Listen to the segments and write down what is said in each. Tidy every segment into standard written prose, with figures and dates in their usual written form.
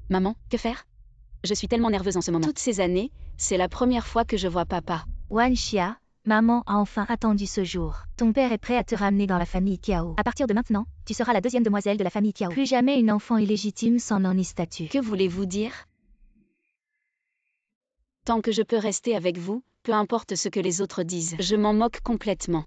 Maman, que faire? Je suis tellement nerveuse en ce moment. Toutes ces années, c'est la première fois que je vois papa. Wanxia, maman a enfin attendu ce jour. Ton père est prêt à te ramener dans la famille Kiao. À partir de maintenant, tu seras la deuxième demoiselle de la famille Kiao. Plus jamais une enfant illégitime sans nom ni statut. Que voulez-vous dire? Tant que je peux rester avec vous, peu importe ce que les autres disent. Je m'en moque complètement.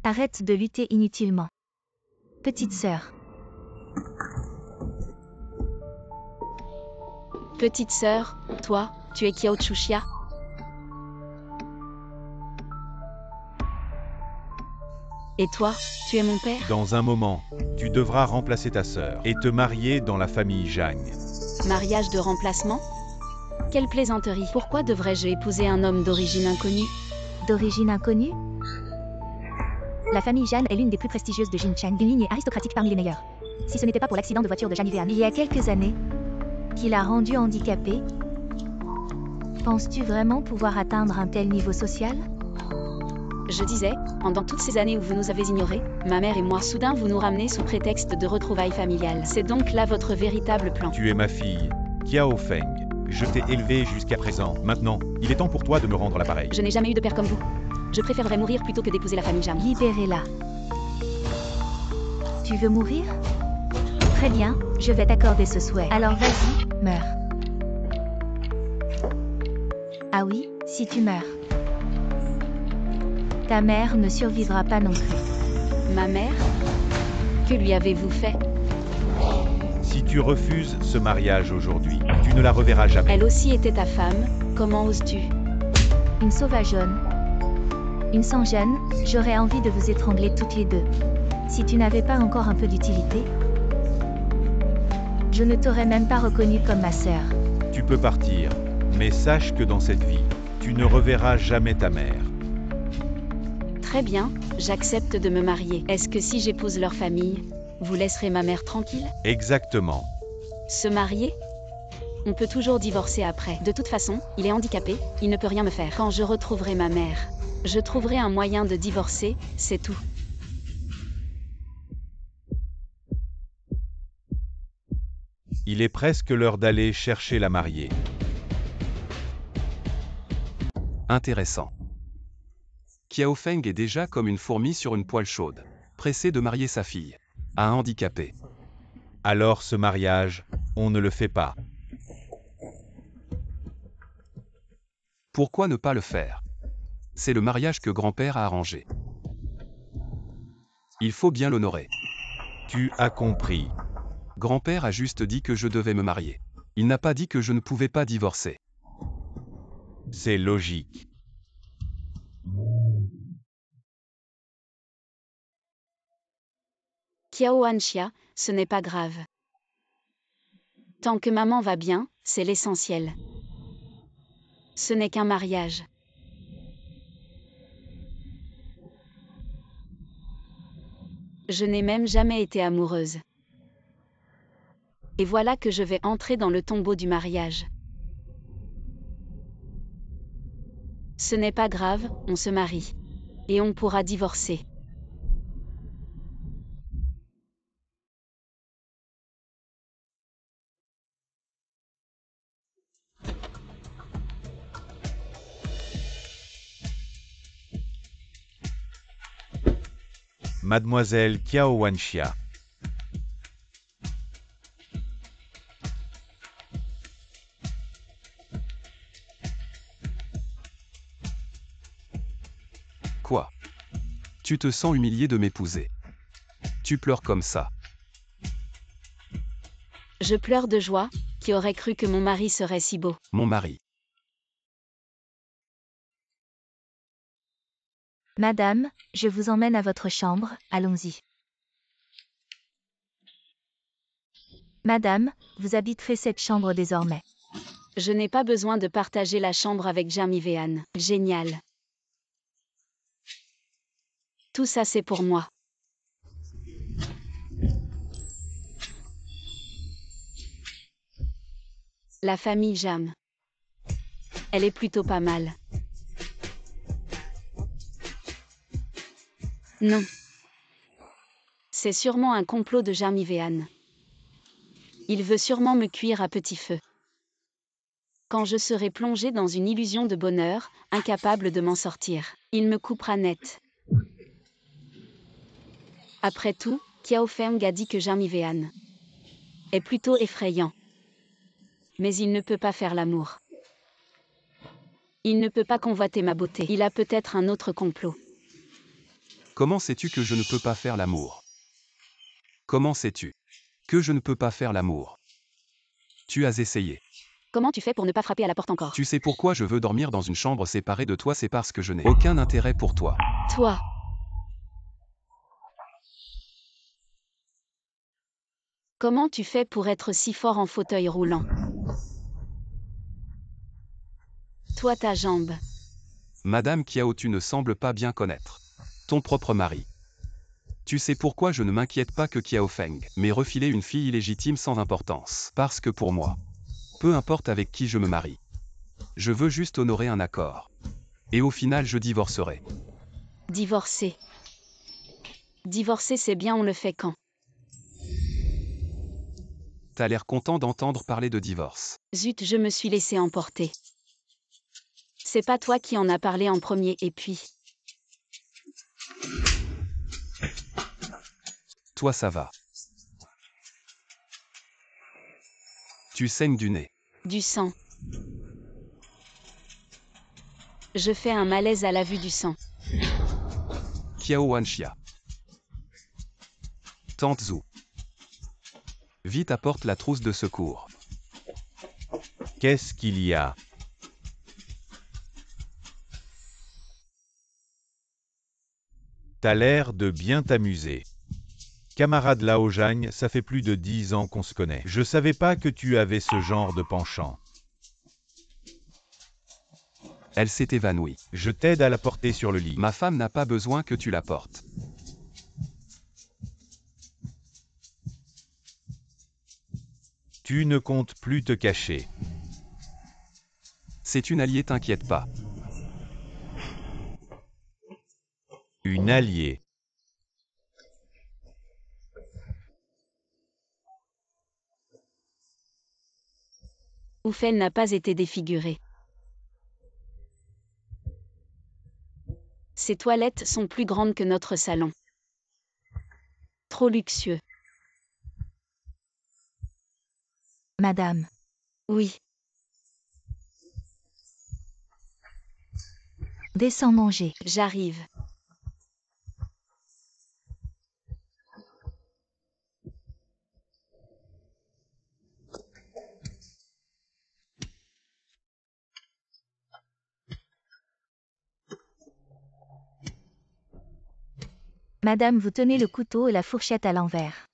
Arrête de lutter inutilement. Petite sœur. Petite sœur, toi, tu es Kiao Chuxia? Et toi, tu es mon père? Dans un moment, tu devras remplacer ta sœur et te marier dans la famille Zhang. Mariage de remplacement? Quelle plaisanterie! Pourquoi devrais-je épouser un homme d'origine inconnue? D'origine inconnue? La famille Jeanne est l'une des plus prestigieuses de Jincheng, une lignée aristocratique parmi les meilleures. Si ce n'était pas pour l'accident de voiture de Jeanne Yvean il y a quelques années, qui l'a rendu handicapé, penses-tu vraiment pouvoir atteindre un tel niveau social? Je disais, pendant toutes ces années où vous nous avez ignorés, ma mère et moi, soudain vous nous ramenez sous prétexte de retrouvailles familiales. C'est donc là votre véritable plan. Tu es ma fille, Kiao Feng. Je t'ai élevée jusqu'à présent. Maintenant, il est temps pour toi de me rendre l'appareil. Je n'ai jamais eu de père comme vous. Je préférerais mourir plutôt que d'épouser la famille Zhang. Libérez-la. Tu veux mourir? Très bien, je vais t'accorder ce souhait. Alors vas-y, meurs. Ah oui, si tu meurs. Ta mère ne survivra pas non plus. Ma mère? Que lui avez-vous fait? Si tu refuses ce mariage aujourd'hui, tu ne la reverras jamais. Elle aussi était ta femme, comment oses-tu? Une sauvageonne. Une sans jeune, j'aurais envie de vous étrangler toutes les deux. Si tu n'avais pas encore un peu d'utilité, je ne t'aurais même pas reconnue comme ma sœur. Tu peux partir, mais sache que dans cette vie, tu ne reverras jamais ta mère. Très bien, j'accepte de me marier. Est-ce que si j'épouse leur famille, vous laisserez ma mère tranquille? Exactement. Se marier? On peut toujours divorcer après. De toute façon, il est handicapé, il ne peut rien me faire. Quand je retrouverai ma mère, je trouverai un moyen de divorcer, c'est tout. Il est presque l'heure d'aller chercher la mariée. Intéressant. Kiao Feng est déjà comme une fourmi sur une poêle chaude, pressée de marier sa fille à un handicapé. Alors ce mariage, on ne le fait pas. Pourquoi ne pas le faire? C'est le mariage que grand-père a arrangé. Il faut bien l'honorer. Tu as compris. Grand-père a juste dit que je devais me marier. Il n'a pas dit que je ne pouvais pas divorcer. C'est logique. Kiao Wanxia, ce n'est pas grave. Tant que maman va bien, c'est l'essentiel. Ce n'est qu'un mariage. Je n'ai même jamais été amoureuse. Et voilà que je vais entrer dans le tombeau du mariage. Ce n'est pas grave, on se marie. Et on pourra divorcer. Mademoiselle Kiao Wanxia. Quoi? Tu te sens humilié de m'épouser. Tu pleures comme ça. Je pleure de joie, qui aurait cru que mon mari serait si beau. Mon mari. Madame, je vous emmène à votre chambre, allons-y. Madame, vous habiterez cette chambre désormais. Je n'ai pas besoin de partager la chambre avec Jeanne Yvean. Génial. Tout ça c'est pour moi. La famille Jam. Elle est plutôt pas mal. Non. C'est sûrement un complot de Jarmivean. Il veut sûrement me cuire à petit feu. Quand je serai plongé dans une illusion de bonheur, incapable de m'en sortir, il me coupera net. Après tout, Kiao Feng a dit que Jarmivean est plutôt effrayant. Mais il ne peut pas faire l'amour. Il ne peut pas convoiter ma beauté. Il a peut-être un autre complot. Comment sais-tu que je ne peux pas faire l'amour? Comment sais-tu que je ne peux pas faire l'amour? Tu as essayé. Comment tu fais pour ne pas frapper à la porte encore? Tu sais pourquoi je veux dormir dans une chambre séparée de toi? C'est parce que je n'ai aucun intérêt pour toi. Toi. Comment tu fais pour être si fort en fauteuil roulant? Toi ta jambe. Madame Kiao, tu ne sembles pas bien connaître ton propre mari. Tu sais pourquoi je ne m'inquiète pas que Kiao Feng m'ait refilé une fille illégitime sans importance. Parce que pour moi, peu importe avec qui je me marie, je veux juste honorer un accord. Et au final je divorcerai. Divorcer. Divorcer c'est bien, on le fait quand? T'as l'air content d'entendre parler de divorce. Zut, je me suis laissé emporter. C'est pas toi qui en as parlé en premier et puis... Toi ça va. Tu saignes du nez. Du sang. Je fais un malaise à la vue du sang. Kiao Wanxia. Tante Zhu. Vite apporte la trousse de secours. Qu'est-ce qu'il y a? T'as l'air de bien t'amuser. Camarade Lao Jagne, ça fait plus de 10 ans qu'on se connaît. Je savais pas que tu avais ce genre de penchant. Elle s'est évanouie. Je t'aide à la porter sur le lit. Ma femme n'a pas besoin que tu la portes. Tu ne comptes plus te cacher. C'est une alliée, t'inquiète pas. Une alliée. Oufel n'a pas été défiguré. Ses toilettes sont plus grandes que notre salon. Trop luxueux. Madame. Oui. Descends manger. J'arrive. Madame, vous tenez le couteau et la fourchette à l'envers.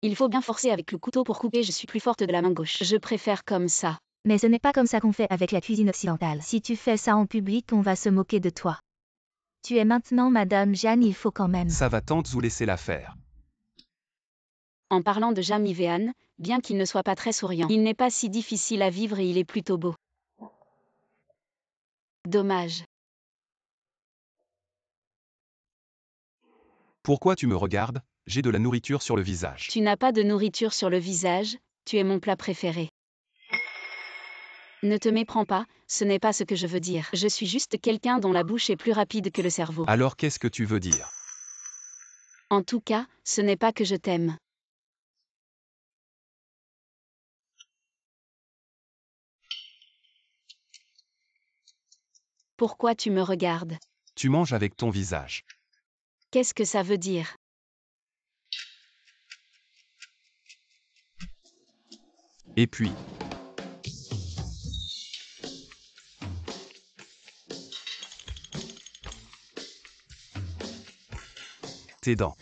Il faut bien forcer avec le couteau pour couper, je suis plus forte de la main gauche. Je préfère comme ça. Mais ce n'est pas comme ça qu'on fait avec la cuisine occidentale. Si tu fais ça en public, on va se moquer de toi. Tu es maintenant Madame Jeanne, il faut quand même. Ça va, tante Zhu, laissez-la faire. En parlant de Jarmivean, bien qu'il ne soit pas très souriant, il n'est pas si difficile à vivre et il est plutôt beau. Dommage. Pourquoi tu me regardes? J'ai de la nourriture sur le visage. Tu n'as pas de nourriture sur le visage, tu es mon plat préféré. Ne te méprends pas, ce n'est pas ce que je veux dire. Je suis juste quelqu'un dont la bouche est plus rapide que le cerveau. Alors qu'est-ce que tu veux dire? En tout cas, ce n'est pas que je t'aime. Pourquoi tu me regardes? Tu manges avec ton visage. Qu'est-ce que ça veut dire? Et puis, tes dents.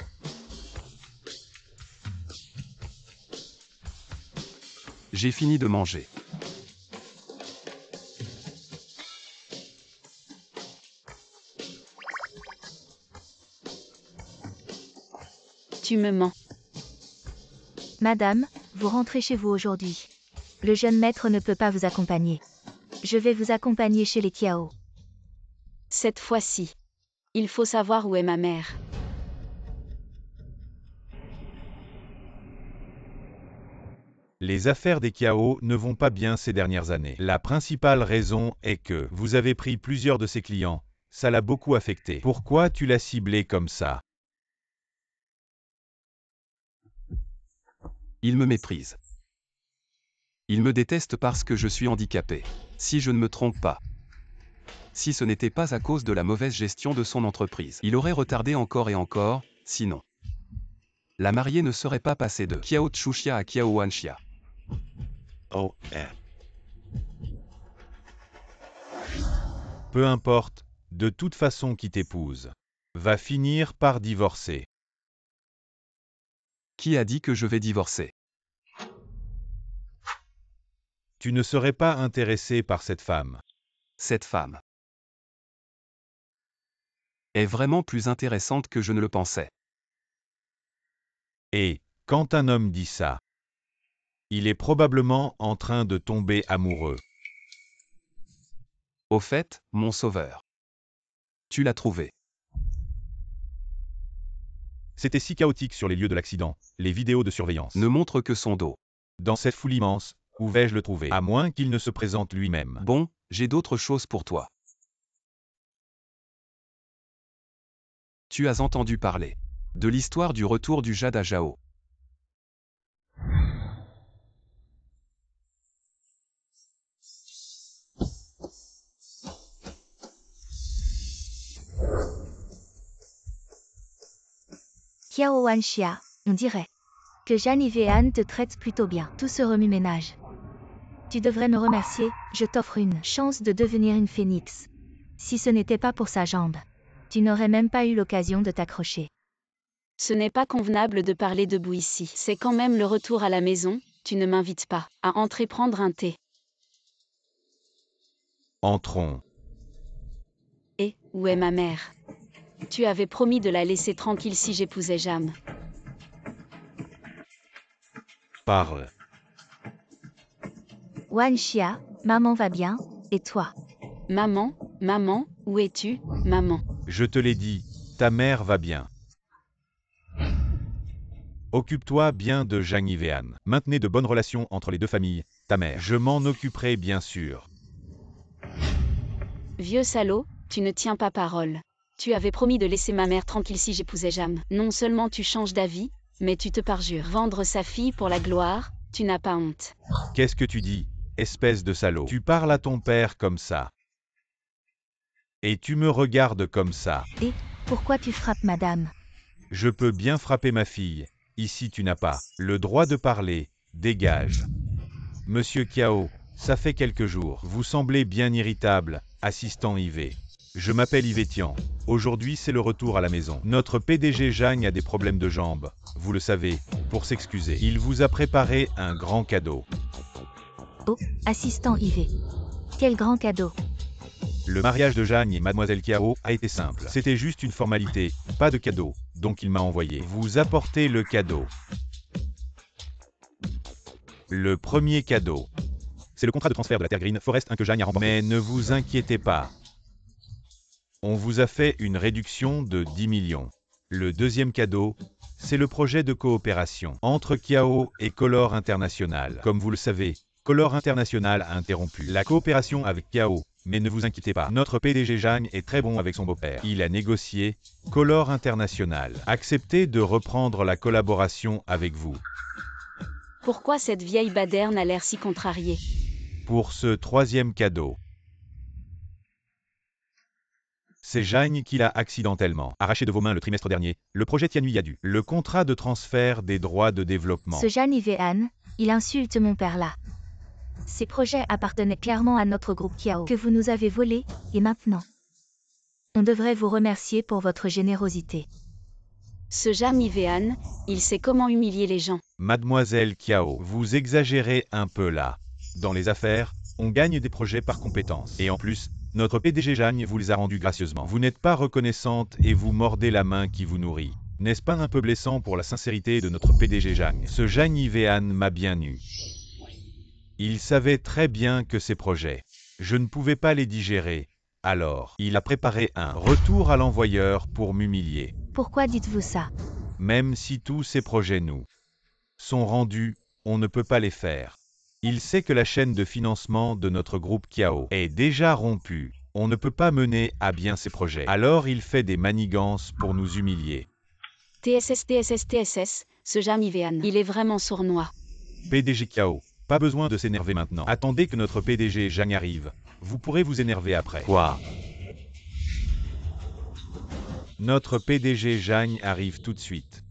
J'ai fini de manger. Tu me mens. Madame, vous rentrez chez vous aujourd'hui. Le jeune maître ne peut pas vous accompagner. Je vais vous accompagner chez les Kiao. Cette fois-ci. Il faut savoir où est ma mère. Les affaires des Kiao ne vont pas bien ces dernières années. La principale raison est que vous avez pris plusieurs de ses clients. Ça l'a beaucoup affecté. Pourquoi tu l'as ciblé comme ça? Il me méprise. Il me déteste parce que je suis handicapé. Si je ne me trompe pas. Si ce n'était pas à cause de la mauvaise gestion de son entreprise, il aurait retardé encore et encore, sinon. La mariée ne serait pas passée de Kiao Tchuxia à Kiao Wanxia. Oh, Peu importe, de toute façon qui t'épouse va finir par divorcer. Qui a dit que je vais divorcer? Tu ne serais pas intéressé par cette femme. Cette femme est vraiment plus intéressante que je ne le pensais. Et, quand un homme dit ça, il est probablement en train de tomber amoureux. Au fait, mon sauveur. Tu l'as trouvé. C'était si chaotique sur les lieux de l'accident, les vidéos de surveillance. Ne montre que son dos. Dans cette foule immense, où vais-je le trouver? À moins qu'il ne se présente lui-même. Bon, j'ai d'autres choses pour toi. Tu as entendu parler de l'histoire du retour du jade à Jao. Kiao Wanxia, on dirait que Jeanne Yvéane te traite plutôt bien. Tout ce remue-ménage. Tu devrais me remercier, je t'offre une chance de devenir une phénix. Si ce n'était pas pour sa jambe, tu n'aurais même pas eu l'occasion de t'accrocher. Ce n'est pas convenable de parler debout ici. C'est quand même le retour à la maison, tu ne m'invites pas à entrer prendre un thé. Entrons. Et, où est ma mère? Tu avais promis de la laisser tranquille si j'épousais Jam. Parle. Wanxia, maman va bien, et toi? Maman, maman, où es-tu, maman? Je te l'ai dit, ta mère va bien. Occupe-toi bien de Zhang Yvéane. Maintenez de bonnes relations entre les deux familles, ta mère. Je m'en occuperai bien sûr. Vieux salaud, tu ne tiens pas parole. Tu avais promis de laisser ma mère tranquille si j'épousais Jam. Non seulement tu changes d'avis, mais tu te parjures. Vendre sa fille pour la gloire, tu n'as pas honte. Qu'est-ce que tu dis, espèce de salaud? Tu parles à ton père comme ça. Et tu me regardes comme ça. Et, pourquoi tu frappes madame? Je peux bien frapper ma fille. Ici tu n'as pas le droit de parler. Dégage. Monsieur Kiao, ça fait quelques jours. Vous semblez bien irritable, assistant Yvé. Je m'appelle Yvé Tian. Aujourd'hui c'est le retour à la maison. Notre PDG Zhang a des problèmes de jambes. Vous le savez, pour s'excuser. Il vous a préparé un grand cadeau. Oh, assistant Yvé. Quel grand cadeau. Le mariage de Zhang et Mademoiselle Kiao a été simple. C'était juste une formalité, pas de cadeau. Donc il m'a envoyé vous apporter le cadeau. Le premier cadeau. C'est le contrat de transfert de la Terre Green Forest 1 que Zhang a remporté. Mais ne vous inquiétez pas. On vous a fait une réduction de 10 millions. Le deuxième cadeau, c'est le projet de coopération entre Kiao et Color International. Comme vous le savez, Color International a interrompu la coopération avec Kiao. Mais ne vous inquiétez pas, notre PDG Zhang est très bon avec son beau-père. Il a négocié, Color International, accepté de reprendre la collaboration avec vous. Pourquoi cette vieille baderne a l'air si contrariée? Pour ce troisième cadeau. C'est Zhang qui l'a accidentellement arraché de vos mains le trimestre dernier, le projet Tianui Yadu, le contrat de transfert des droits de développement. Ce Jeanne Yvéane, il insulte mon père là. Ces projets appartenaient clairement à notre groupe Kiao que vous nous avez volé, et maintenant, on devrait vous remercier pour votre générosité. Ce Jam Yvéane, il sait comment humilier les gens. Mademoiselle Kiao, vous exagérez un peu là. Dans les affaires, on gagne des projets par compétence. Et en plus, notre PDG Zhang vous les a rendus gracieusement. Vous n'êtes pas reconnaissante et vous mordez la main qui vous nourrit. N'est-ce pas un peu blessant pour la sincérité de notre PDG Jang? Ce Jang Ivean m'a bien eu. Il savait très bien que ses projets, je ne pouvais pas les digérer. Alors, il a préparé un retour à l'envoyeur pour m'humilier. Pourquoi dites-vous ça? Même si tous ces projets nous sont rendus, on ne peut pas les faire. Il sait que la chaîne de financement de notre groupe Kiao est déjà rompue. On ne peut pas mener à bien ces projets. Alors il fait des manigances pour nous humilier. TSS, ce Jam Ivean. Il est vraiment sournois. PDG Kiao, pas besoin de s'énerver maintenant. Attendez que notre PDG Jang arrive. Vous pourrez vous énerver après. Quoi? Notre PDG Jang arrive tout de suite.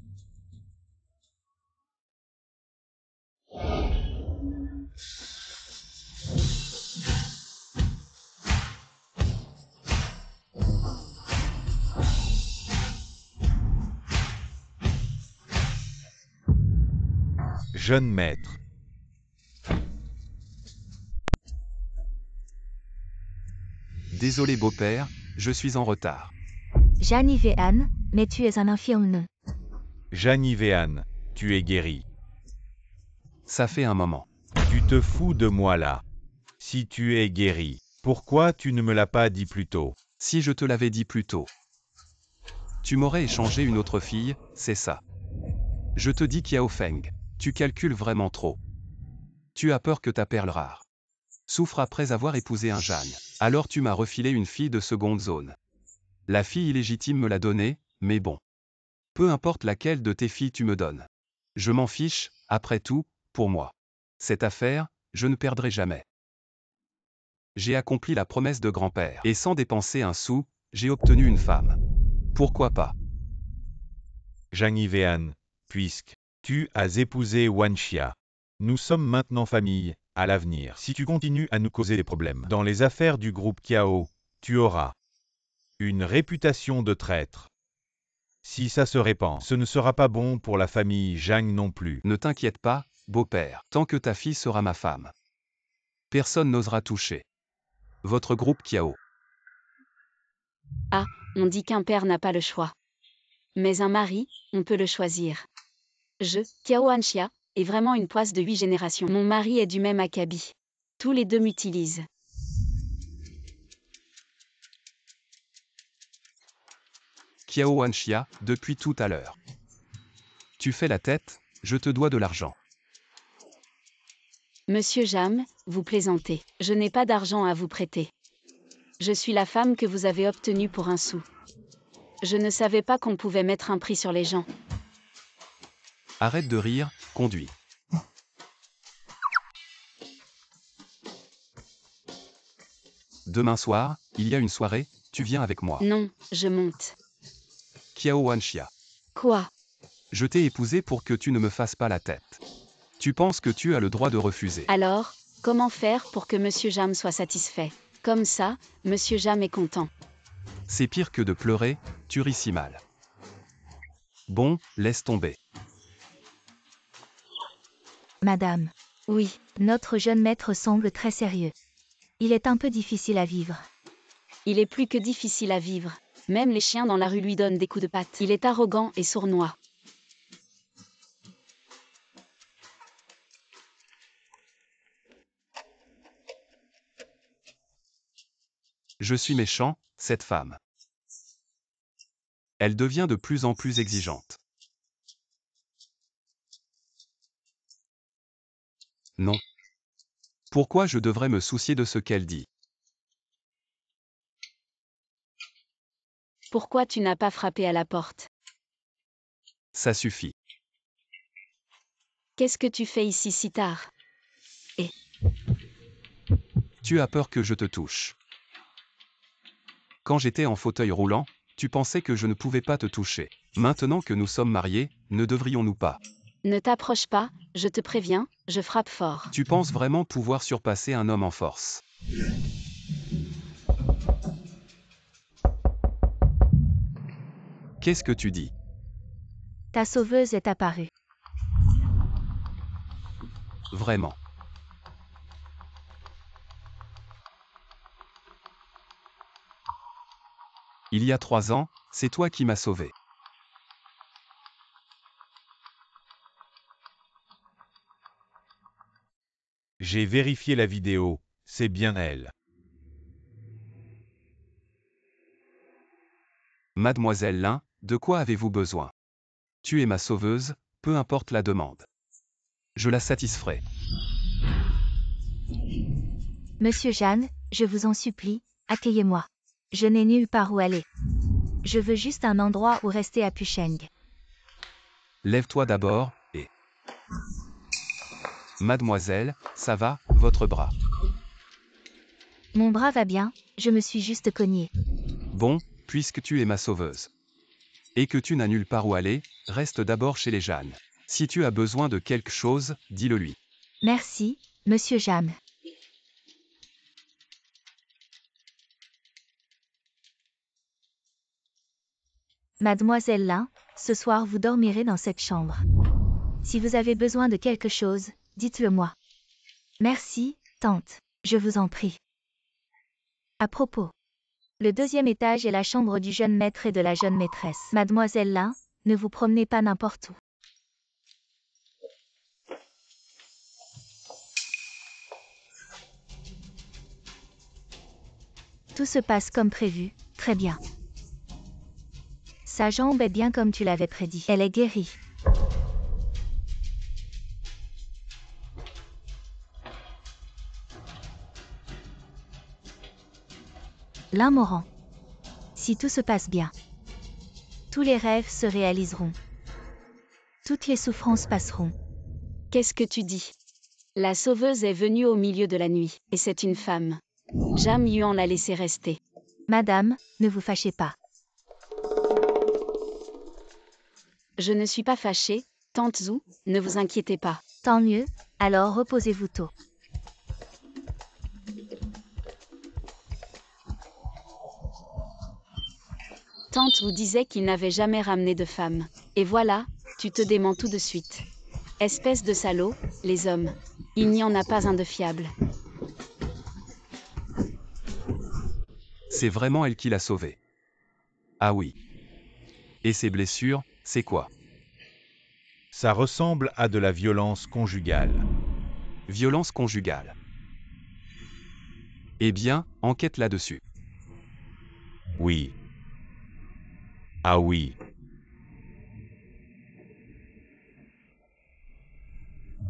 Jeune maître. Désolé beau-père, je suis en retard. Jeanne Ivean, mais tu es un infirme non? Jang Ivean, tu es guéri. Ça fait un moment. Tu te fous de moi là. Si tu es guéri, pourquoi tu ne me l'as pas dit plus tôt? Si je te l'avais dit plus tôt. Tu m'aurais échangé une autre fille, c'est ça. Je te dis Kiao Feng, tu calcules vraiment trop. Tu as peur que ta perle rare souffre après avoir épousé un Jeanne. Alors tu m'as refilé une fille de seconde zone. La fille illégitime me l'a donnée, mais bon. Peu importe laquelle de tes filles tu me donnes. Je m'en fiche, après tout, pour moi. Cette affaire, je ne perdrai jamais. J'ai accompli la promesse de grand-père. Et sans dépenser un sou, j'ai obtenu une femme. Pourquoi pas? Jang Ivean, puisque tu as épousé Wan Xia. Nous sommes maintenant famille, à l'avenir. Si tu continues à nous causer des problèmes dans les affaires du groupe Kiao, tu auras une réputation de traître. Si ça se répand, ce ne sera pas bon pour la famille Jang non plus. Ne t'inquiète pas, beau-père, tant que ta fille sera ma femme. Personne n'osera toucher votre groupe Kiao. Ah, on dit qu'un père n'a pas le choix. Mais un mari, on peut le choisir. Je, Kiao Anxia, est vraiment une poisse de 8 générations. Mon mari est du même acabit. Tous les deux m'utilisent. Kiao Anxia, depuis tout à l'heure. Tu fais la tête, je te dois de l'argent. Monsieur Jam, vous plaisantez. Je n'ai pas d'argent à vous prêter. Je suis la femme que vous avez obtenue pour un sou. Je ne savais pas qu'on pouvait mettre un prix sur les gens. Arrête de rire, conduis. Demain soir, il y a une soirée, tu viens avec moi. Non, je monte. Kiao Anxia. Quoi? Je t'ai épousé pour que tu ne me fasses pas la tête. Tu penses que tu as le droit de refuser. Alors, comment faire pour que Monsieur Jam soit satisfait? Comme ça, Monsieur Jam est content. C'est pire que de pleurer, tu ris si mal. Bon, laisse tomber. Madame, Oui, notre jeune maître semble très sérieux. Il est un peu difficile à vivre. il est plus que difficile à vivre. Même les chiens dans la rue lui donnent des coups de patte. Il est arrogant et sournois. Je suis méchant, cette femme. Elle devient de plus en plus exigeante. Non. Pourquoi je devrais me soucier de ce qu'elle dit? Pourquoi tu n'as pas frappé à la porte? Ça suffit. Qu'est-ce que tu fais ici si tard? Tu as peur que je te touche. Quand j'étais en fauteuil roulant, tu pensais que je ne pouvais pas te toucher. Maintenant que nous sommes mariés, ne devrions-nous pas? Ne t'approche pas, je te préviens, je frappe fort. Tu penses vraiment pouvoir surpasser un homme en force? Qu'est-ce que tu dis? Ta sauveuse est apparue. Vraiment. Il y a 3 ans, c'est toi qui m'as sauvé. J'ai vérifié la vidéo, c'est bien elle. Mademoiselle Lin, de quoi avez-vous besoin? Tu es ma sauveuse, peu importe la demande. Je la satisferai. Monsieur Jeanne, je vous en supplie, accueillez-moi. Je n'ai nulle part où aller. Je veux juste un endroit où rester à Pucheng. Lève-toi d'abord, et... Mademoiselle, ça va, votre bras? Mon bras va bien, je me suis juste cogné. Bon, puisque tu es ma sauveuse. Et que tu n'as nulle part où aller, reste d'abord chez les Jeanne. Si tu as besoin de quelque chose, dis-le lui. Merci, monsieur Jeanne. Mademoiselle Lin, ce soir vous dormirez dans cette chambre. Si vous avez besoin de quelque chose, dites-le moi. Merci, tante, je vous en prie. À propos. Le deuxième étage est la chambre du jeune maître et de la jeune maîtresse. Mademoiselle Lin, ne vous promenez pas n'importe où. Tout se passe comme prévu, très bien. Sa jambe est bien comme tu l'avais prédit. Elle est guérie. Lin Morant. Si tout se passe bien, tous les rêves se réaliseront. Toutes les souffrances passeront. Qu'est-ce que tu dis? La sauveuse est venue au milieu de la nuit, et c'est une femme. Jam Yuan l'a laissé rester. Madame, ne vous fâchez pas. Je ne suis pas fâchée, tante Zhu, ne vous inquiétez pas. Tant mieux, alors reposez-vous tôt. Tante Zhu disait qu'il n'avait jamais ramené de femme. Et voilà, tu te démens tout de suite. Espèce de salaud, les hommes. Il n'y en a pas un de fiable. C'est vraiment elle qui l'a sauvé. Ah oui. Et ses blessures, c'est quoi? Ça ressemble à de la violence conjugale. Violence conjugale. Eh bien, enquête là-dessus. Oui. Ah oui.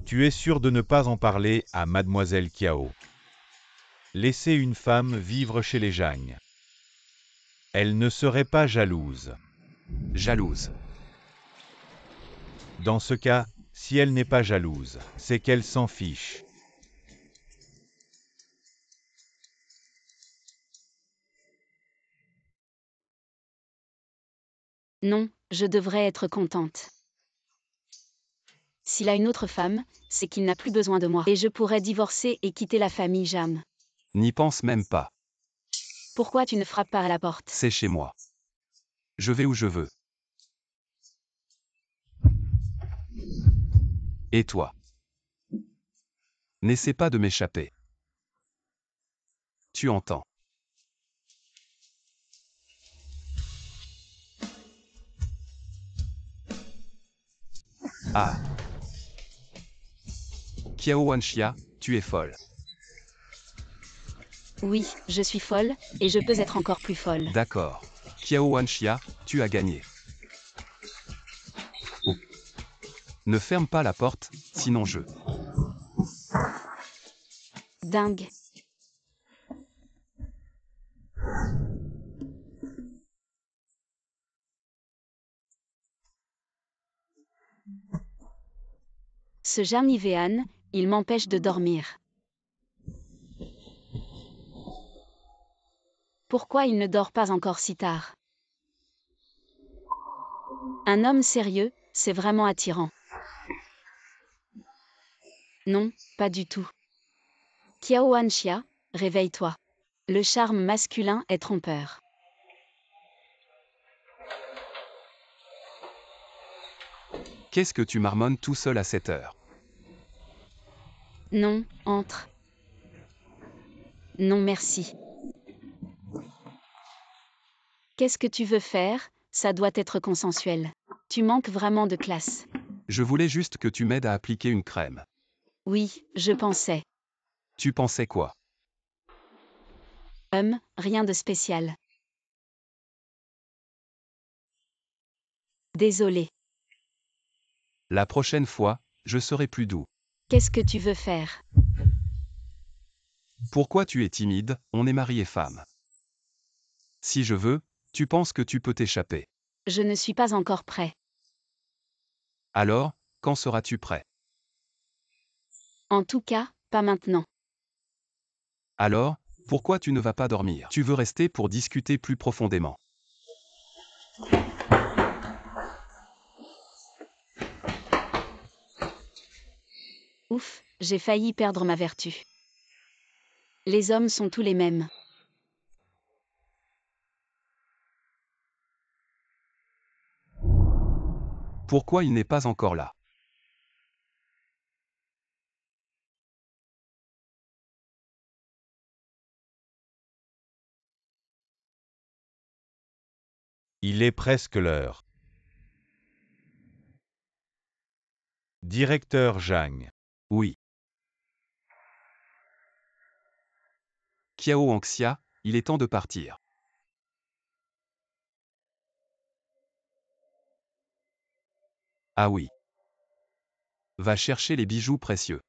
Tu es sûr de ne pas en parler à Mademoiselle Kiao. Laisser une femme vivre chez les Jagnes. Elle ne serait pas jalouse. Jalouse. Dans ce cas, si elle n'est pas jalouse, c'est qu'elle s'en fiche. Non, je devrais être contente. S'il a une autre femme, c'est qu'il n'a plus besoin de moi. Et je pourrais divorcer et quitter la famille Jam. N'y pense même pas. Pourquoi tu ne frappes pas à la porte? C'est chez moi. Je vais où je veux. Et toi? N'essaie pas de m'échapper. Tu entends? Ah. Kiao Wanxia, tu es folle. Oui, je suis folle, et je peux être encore plus folle. D'accord. Kiao Wanxia, tu as gagné. Oh. Ne ferme pas la porte, sinon je... Dingue. Ce Jam Ivean, il m'empêche de dormir. Pourquoi il ne dort pas encore si tard? Un homme sérieux, c'est vraiment attirant. Non, pas du tout. Kiao Wanxia, réveille-toi. Le charme masculin est trompeur. Qu'est-ce que tu marmonnes tout seul à cette heure? Non, entre. Non merci. Qu'est-ce que tu veux faire? Ça doit être consensuel. Tu manques vraiment de classe. Je voulais juste que tu m'aides à appliquer une crème. Oui, je pensais. Tu pensais quoi? Rien de spécial. Désolé. La prochaine fois, je serai plus doux. Qu'est-ce que tu veux faire? Pourquoi tu es timide? On est mari et femme. Si je veux, tu penses que tu peux t'échapper. Je ne suis pas encore prêt. Alors, quand seras-tu prêt? En tout cas, pas maintenant. Alors, pourquoi tu ne vas pas dormir? Tu veux rester pour discuter plus profondément. Ouf, j'ai failli perdre ma vertu. Les hommes sont tous les mêmes. Pourquoi il n'est pas encore là? Il est presque l'heure. Directeur Zhang. Oui. Kiao Anxia, il est temps de partir. Ah oui. Va chercher les bijoux précieux.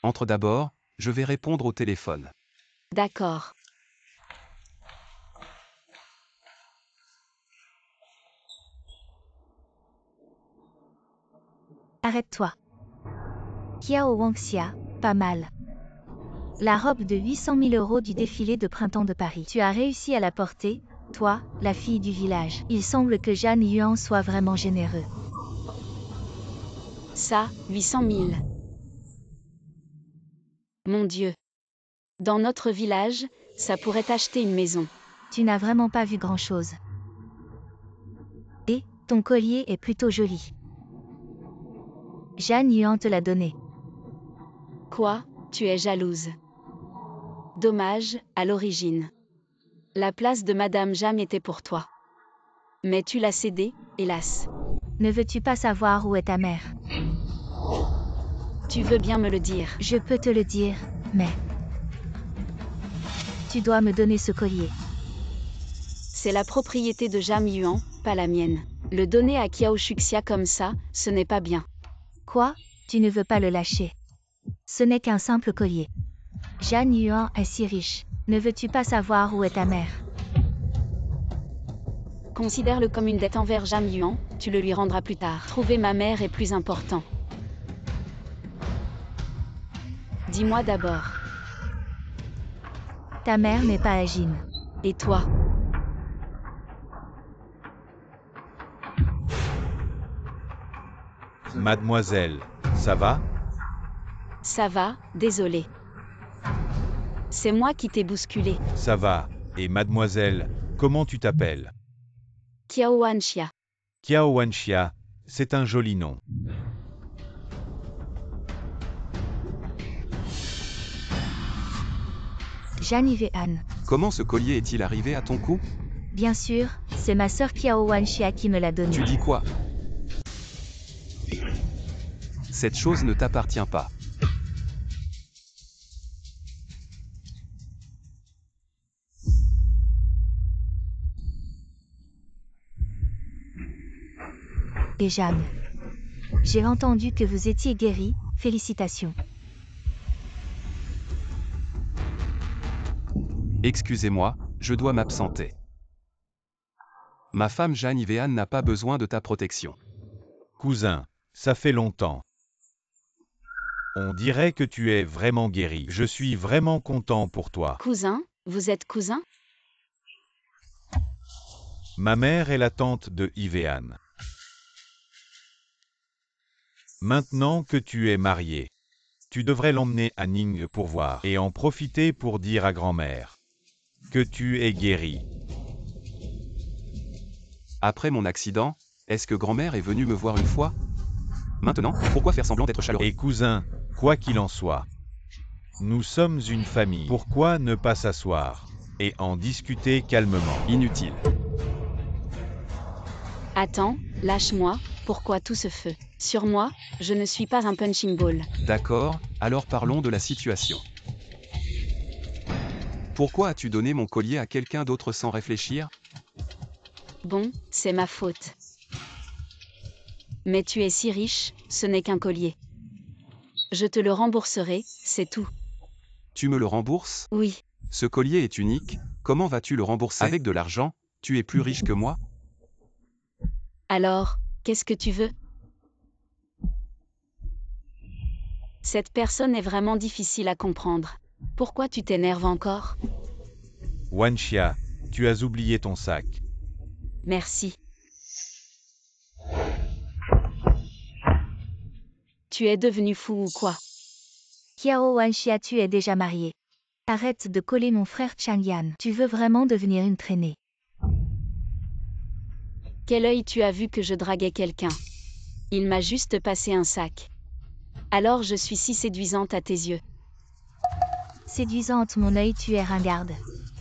Entre d'abord, je vais répondre au téléphone. D'accord. Arrête-toi. Kiao Wangxia, pas mal. La robe de 800 000 € du défilé de printemps de Paris. Tu as réussi à la porter, toi, la fille du village. Il semble que Zhan Yuan soit vraiment généreux. Ça, 800 000. Mon Dieu. Dans notre village, ça pourrait acheter une maison. Tu n'as vraiment pas vu grand-chose. Et, ton collier est plutôt joli. Zhan Yuan te l'a donné. Quoi, tu es jalouse? Dommage, à l'origine. La place de Madame Jam était pour toi. Mais tu l'as cédée, hélas. Ne veux-tu pas savoir où est ta mère? Tu veux bien me le dire. Je peux te le dire, mais... Tu dois me donner ce collier. C'est la propriété de Jam Yuan, pas la mienne. Le donner à Kiao Shuxia comme ça, ce n'est pas bien. Quoi? Tu ne veux pas le lâcher? Ce n'est qu'un simple collier. Zhan Yuan est si riche. Ne veux-tu pas savoir où est ta mère? Considère-le comme une dette envers Jam Yuan, tu le lui rendras plus tard. Trouver ma mère est plus important. Dis-moi d'abord. Ta mère n'est pas à Jin. Et toi? Mademoiselle, ça va? Ça va, désolé. C'est moi qui t'ai bousculé. Ça va. Et mademoiselle, comment tu t'appelles? Kiao Wanxia. Kiao Wanxia, c'est un joli nom. Zhan Yuan. Comment ce collier est-il arrivé à ton cou? Bien sûr, c'est ma sœur Kiao Wanxia qui me l'a donné. Tu dis quoi? Cette chose ne t'appartient pas. Et Zhan. J'ai entendu que vous étiez guéri, félicitations. Excusez-moi, je dois m'absenter. Ma femme Zhan Yuan n'a pas besoin de ta protection. Cousin, ça fait longtemps. On dirait que tu es vraiment guéri. Je suis vraiment content pour toi. Cousin? Vous êtes cousin? Ma mère est la tante de Ivean. Maintenant que tu es marié, tu devrais l'emmener à Ning pour voir et en profiter pour dire à grand-mère que tu es guéri. Après mon accident, est-ce que grand-mère est venue me voir une fois? Maintenant, pourquoi faire semblant d'être chaleureux? Et cousin, quoi qu'il en soit, nous sommes une famille. Pourquoi ne pas s'asseoir et en discuter calmement? Inutile. Attends, lâche-moi, pourquoi tout ce feu? Sur moi, je ne suis pas un punching ball. D'accord, alors parlons de la situation. Pourquoi as-tu donné mon collier à quelqu'un d'autre sans réfléchir? Bon, c'est ma faute. Mais tu es si riche, ce n'est qu'un collier. Je te le rembourserai, c'est tout. Tu me le rembourses? Oui, Ce collier est unique, comment vas-tu le rembourser? Avec de l'argent? Tu es plus riche que moi? alors, qu'est-ce que tu veux? Cette personne est vraiment difficile à comprendre. Pourquoi tu t'énerves encore? Wanxia, tu as oublié ton sac. Merci. Tu es devenu fou ou quoi? Kiao Wanxia, tu es déjà marié. Arrête de coller mon frère Changyan. Tu veux vraiment devenir une traînée. Quel œil tu as vu que je draguais quelqu'un? Il m'a juste passé un sac. Alors je suis si séduisante à tes yeux. Séduisante mon œil, tu es ringarde.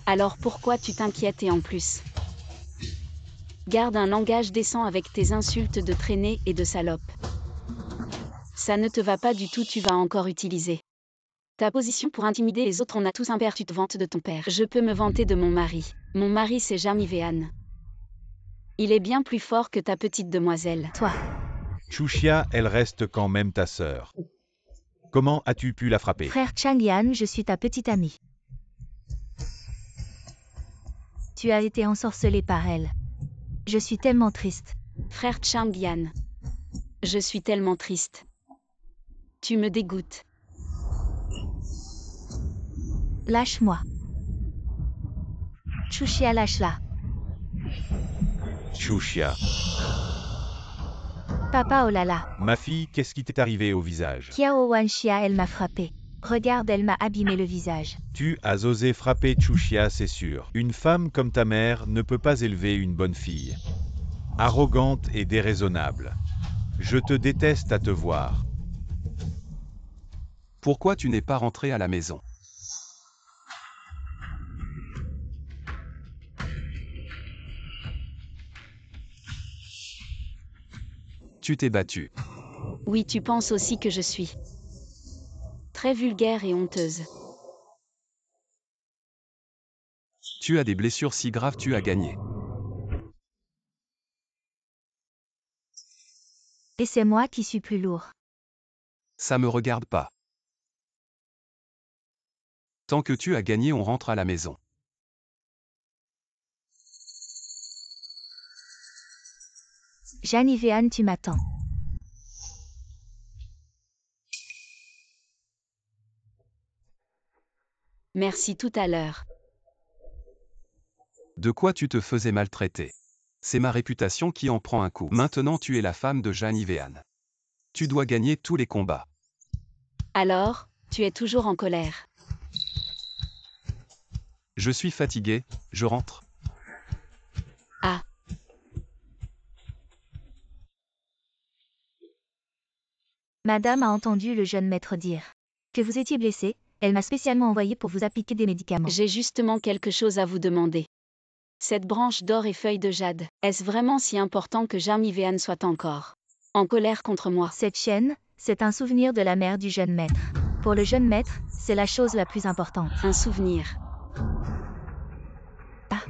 Alors pourquoi tu t'inquiètes et en plus? Garde un langage décent avec tes insultes de traînée et de salope. Ça ne te va pas du tout, tu vas encore utiliser ta position pour intimider les autres. On a tous un père, tu te vantes de ton père. Je peux me vanter de mon mari. Mon mari c'est Jamivean. Il est bien plus fort que ta petite demoiselle. Toi. Chuxia, elle reste quand même ta sœur. Comment as-tu pu la frapper? Frère Changyan, je suis ta petite amie. Tu as été ensorcelé par elle. Je suis tellement triste. Frère Changyan. Je suis tellement triste. Tu me dégoûtes. Lâche-moi. Chuxia, lâche-la. Chuxia. Papa, oh là là. Ma fille, qu'est-ce qui t'est arrivé au visage? Kiao Wanxia, elle m'a frappé. Regarde, elle m'a abîmé le visage. Tu as osé frapper Chuxia, c'est sûr. Une femme comme ta mère ne peut pas élever une bonne fille. Arrogante et déraisonnable. Je te déteste à te voir. Pourquoi tu n'es pas rentré à la maison? Tu t'es battu. Oui, tu penses aussi que je suis très vulgaire et honteuse. Tu as des blessures si graves, tu as gagné. Et c'est moi qui suis plus lourd. Ça me regarde pas. Tant que tu as gagné, on rentre à la maison. Jamivean, tu m'attends. Merci tout à l'heure. De quoi tu te faisais maltraiter? C'est ma réputation qui en prend un coup. Maintenant tu es la femme de Jamivean. Tu dois gagner tous les combats. Alors, tu es toujours en colère. Je suis fatigué, je rentre. Ah. Madame a entendu le jeune maître dire que vous étiez blessé. Elle m'a spécialement envoyé pour vous appliquer des médicaments. J'ai justement quelque chose à vous demander. Cette branche d'or et feuilles de jade, est-ce vraiment si important que Jamivean soit encore en colère contre moi? Cette chaîne, c'est un souvenir de la mère du jeune maître. Pour le jeune maître, c'est la chose la plus importante. Un souvenir. Ah.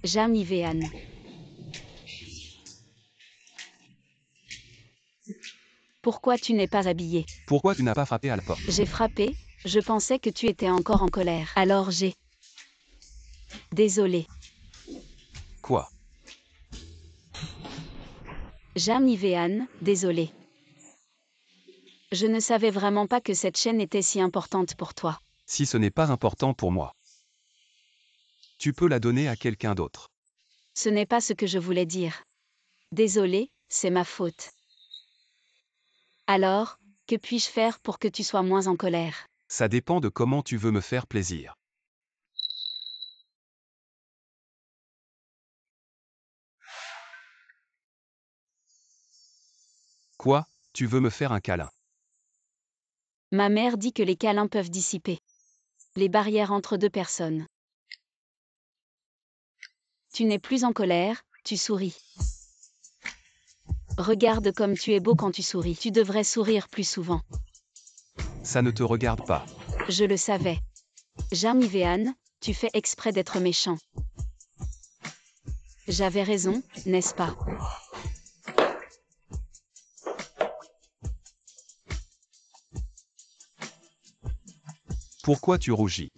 Jamivean. Pourquoi tu n'es pas habillé? Pourquoi tu n'as pas frappé à la porte? J'ai frappé, je pensais que tu étais encore en colère. Alors j'ai... Désolé. Quoi? Jamivean, désolé. Je ne savais vraiment pas que cette chaîne était si importante pour toi. Si ce n'est pas important pour moi, tu peux la donner à quelqu'un d'autre. Ce n'est pas ce que je voulais dire. Désolé, c'est ma faute. Alors, que puis-je faire pour que tu sois moins en colère? Ça dépend de comment tu veux me faire plaisir. Quoi, tu veux me faire un câlin? Ma mère dit que les câlins peuvent dissiper les barrières entre deux personnes. Tu n'es plus en colère, tu souris. Regarde comme tu es beau quand tu souris. Tu devrais sourire plus souvent. Ça ne te regarde pas. Je le savais. Jarmyvéan, tu fais exprès d'être méchant. J'avais raison, n'est-ce pas? Pourquoi tu rougis?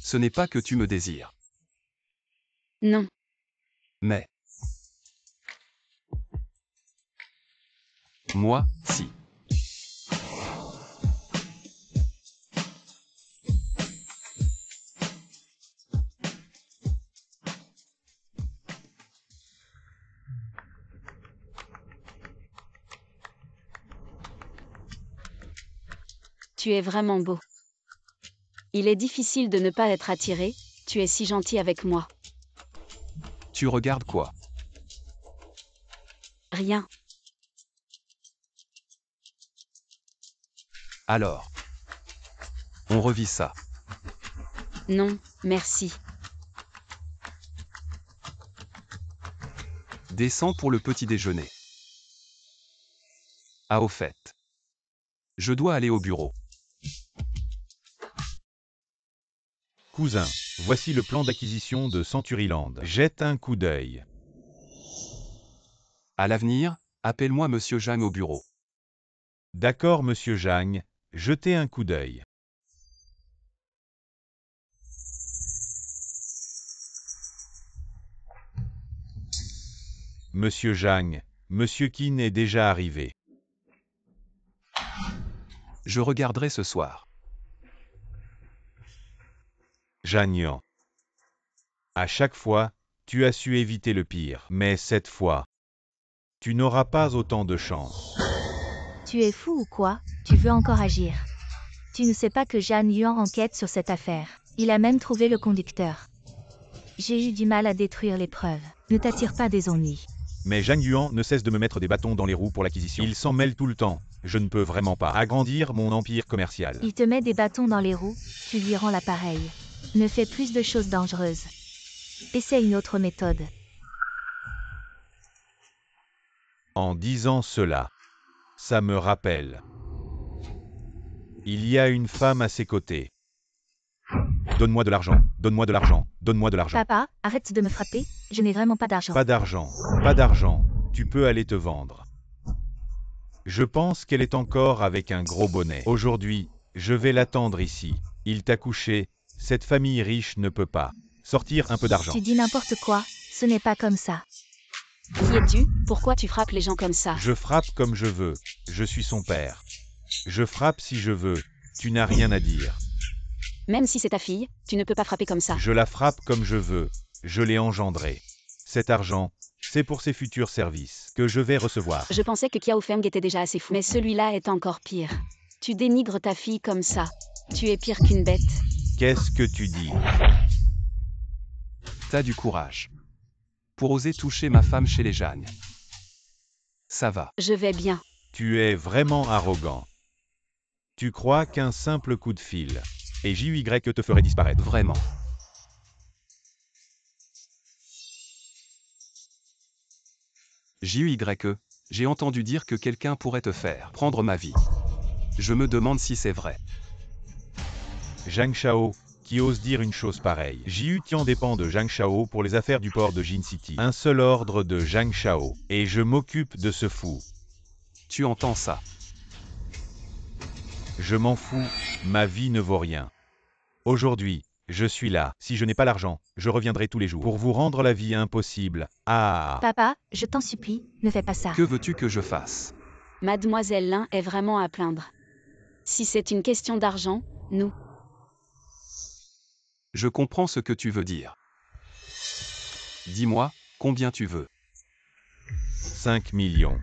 Ce n'est pas que tu me désires. Non. Mais... moi, si. Tu es vraiment beau. Il est difficile de ne pas être attiré, tu es si gentil avec moi. Tu regardes quoi? Rien. Alors. On revit ça. Non, merci. Descends pour le petit déjeuner. Ah au fait. Je dois aller au bureau. Cousin, voici le plan d'acquisition de Centuryland. Jette un coup d'œil. À l'avenir, appelle-moi Monsieur Zhang au bureau. D'accord, monsieur Zhang, jetez un coup d'œil. Monsieur Zhang, monsieur Qin est déjà arrivé. Je regarderai ce soir. Zhang. À chaque fois, tu as su éviter le pire, mais cette fois, tu n'auras pas autant de chance. Tu es fou ou quoi? Tu veux encore agir? Tu ne sais pas que Zhang Yuan enquête sur cette affaire. Il a même trouvé le conducteur. J'ai eu du mal à détruire les preuves. Ne t'attire pas des ennuis. Mais Zhang Yuan ne cesse de me mettre des bâtons dans les roues pour l'acquisition. Il s'en mêle tout le temps. Je ne peux vraiment pas agrandir mon empire commercial. Il te met des bâtons dans les roues, tu lui rends l'appareil. Ne fais plus de choses dangereuses. Essaie une autre méthode. En disant cela, ça me rappelle. Il y a une femme à ses côtés. Donne-moi de l'argent, donne-moi de l'argent, donne-moi de l'argent. Papa, arrête de me frapper, je n'ai vraiment pas d'argent. Pas d'argent, pas d'argent, tu peux aller te vendre. Je pense qu'elle est encore avec un gros bonnet. Aujourd'hui, je vais l'attendre ici. Il t'a couché, cette famille riche ne peut pas. Sortir un peu d'argent. Tu dis n'importe quoi, ce n'est pas comme ça. Qui es-tu? Pourquoi tu frappes les gens comme ça? Je frappe comme je veux, je suis son père. Je frappe si je veux, tu n'as rien à dire. Même si c'est ta fille, tu ne peux pas frapper comme ça. Je la frappe comme je veux, je l'ai engendrée. Cet argent, c'est pour ses futurs services que je vais recevoir. Je pensais que Kiao Feng était déjà assez fou. Mais celui-là est encore pire. Tu dénigres ta fille comme ça. Tu es pire qu'une bête. Qu'est-ce que tu dis? T'as du courage. Pour oser toucher ma femme chez les Zhang. Ça va. Je vais bien. Tu es vraiment arrogant. Tu crois qu'un simple coup de fil et JY te ferait disparaître. Vraiment. JY, j'ai entendu dire que quelqu'un pourrait te faire prendre ma vie. Je me demande si c'est vrai. Zhang Shao, qui ose dire une chose pareille. Jiu Tian dépend de Zhang Shao pour les affaires du port de Jin City. Un seul ordre de Zhang Shao, et je m'occupe de ce fou. Tu entends ça? Je m'en fous, ma vie ne vaut rien. Aujourd'hui, je suis là. Si je n'ai pas l'argent, je reviendrai tous les jours pour vous rendre la vie impossible. Ah! Papa, je t'en supplie, ne fais pas ça. Que veux-tu que je fasse? Mademoiselle Lin est vraiment à plaindre. Si c'est une question d'argent, nous. Je comprends ce que tu veux dire. Dis-moi, Combien tu veux? 5 millions.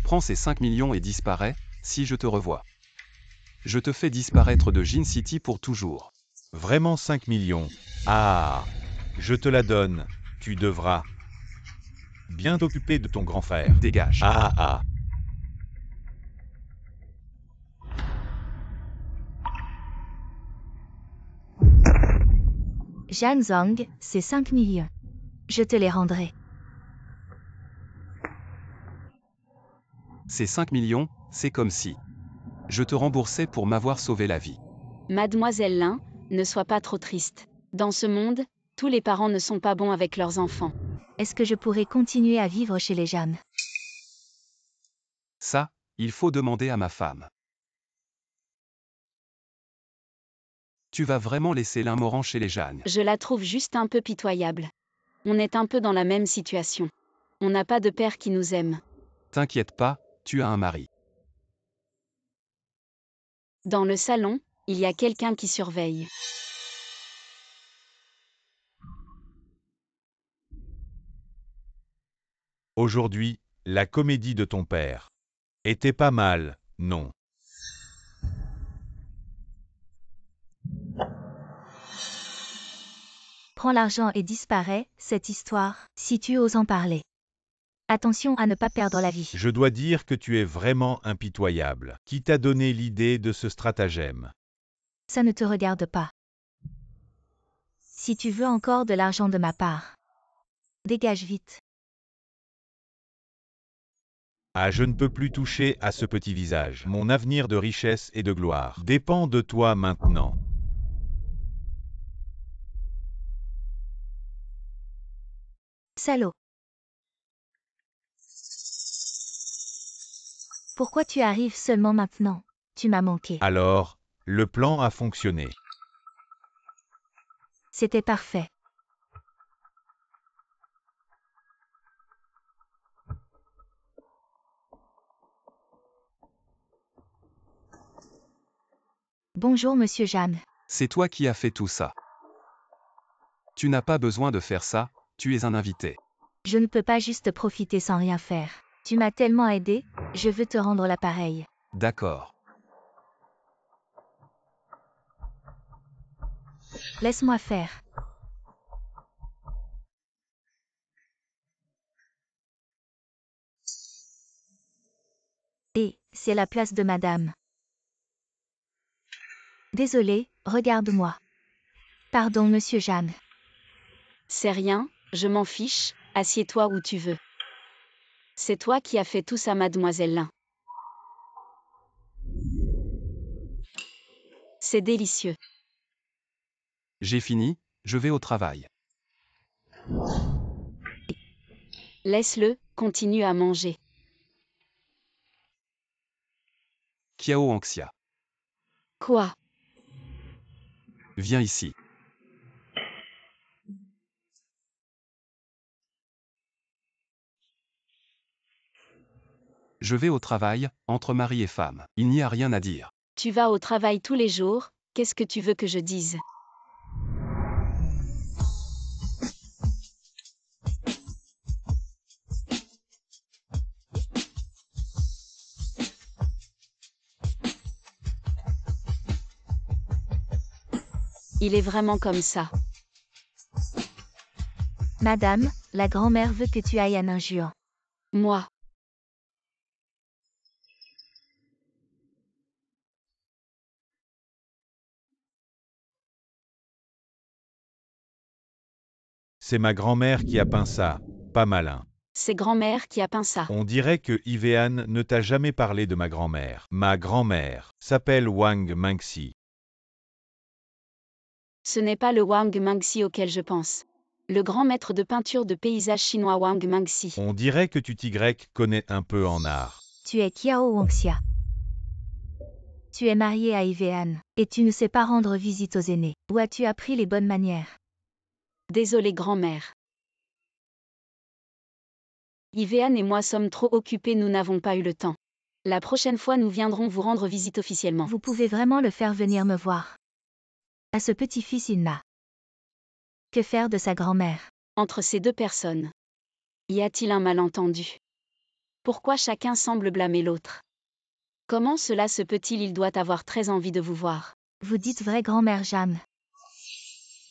Prends ces 5 millions et disparais, si je te revois. Je te fais disparaître de Jin City pour toujours. Vraiment 5 millions. Ah, je te la donne. Tu devras bien t'occuper de ton grand frère. Dégage. Ah. Jeanne Zhang, c'est 5 millions. Je te les rendrai. Ces 5 millions, c'est comme si je te remboursais pour m'avoir sauvé la vie. Mademoiselle Lin, ne sois pas trop triste. Dans ce monde, tous les parents ne sont pas bons avec leurs enfants. Est-ce que je pourrais continuer à vivre chez les Jeanne? Ça, il faut demander à ma femme. Tu vas vraiment laisser Lin Moran chez les Jeanne? Je la trouve juste un peu pitoyable. On est un peu dans la même situation. On n'a pas de père qui nous aime. T'inquiète pas, tu as un mari. Dans le salon, il y a quelqu'un qui surveille. Aujourd'hui, la comédie de ton père était pas mal, non? Prends l'argent et disparais, cette histoire, si tu oses en parler. Attention à ne pas perdre la vie. Je dois dire que tu es vraiment impitoyable. Qui t'a donné l'idée de ce stratagème? Ça ne te regarde pas. Si tu veux encore de l'argent de ma part, dégage vite. Ah, je ne peux plus toucher à ce petit visage. Mon avenir de richesse et de gloire dépend de toi maintenant. Salaud. Pourquoi tu arrives seulement maintenant? Tu m'as manqué. Alors, le plan a fonctionné. C'était parfait. Bonjour Monsieur Jeanne. C'est toi qui as fait tout ça. Tu n'as pas besoin de faire ça, tu es un invité. Je ne peux pas juste profiter sans rien faire. Tu m'as tellement aidé, je veux te rendre l'appareil. D'accord. Laisse-moi faire. Et, c'est la place de madame. Désolé, regarde-moi. Pardon Monsieur Jeanne. C'est rien, je m'en fiche, assieds-toi où tu veux. C'est toi qui as fait tout ça, Mademoiselle Lin. C'est délicieux. J'ai fini, je vais au travail. Laisse-le, continue à manger. Kiao Anxia. Quoi? Viens ici. Je vais au travail, entre mari et femme. Il n'y a rien à dire. Tu vas au travail tous les jours, qu'est-ce que tu veux que je dise? Il est vraiment comme ça. Madame, la grand-mère veut que tu ailles à Ninjuan. Moi. C'est ma grand-mère qui a peint ça. Pas malin. C'est grand-mère qui a peint ça. On dirait que Ivean ne t'a jamais parlé de ma grand-mère. Ma grand-mère s'appelle Wang Mingxi. Ce n'est pas le Wang Mingxi auquel je pense. Le grand maître de peinture de paysage chinois Wang Mingxi. On dirait que tu Y connais un peu en art. Tu es Kiao Wangxia. Tu es marié à Ivean, et tu ne sais pas rendre visite aux aînés. Où as-tu appris les bonnes manières? Désolée grand-mère. Ivean et moi sommes trop occupés, nous n'avons pas eu le temps. La prochaine fois nous viendrons vous rendre visite officiellement. Vous pouvez vraiment le faire venir me voir. À ce petit-fils il n'a que faire de sa grand-mère. Entre ces deux personnes, y a-t-il un malentendu? Pourquoi chacun semble blâmer l'autre? Comment cela se peut-il? Il doit avoir très envie de vous voir. Vous dites vrai grand-mère Jeanne.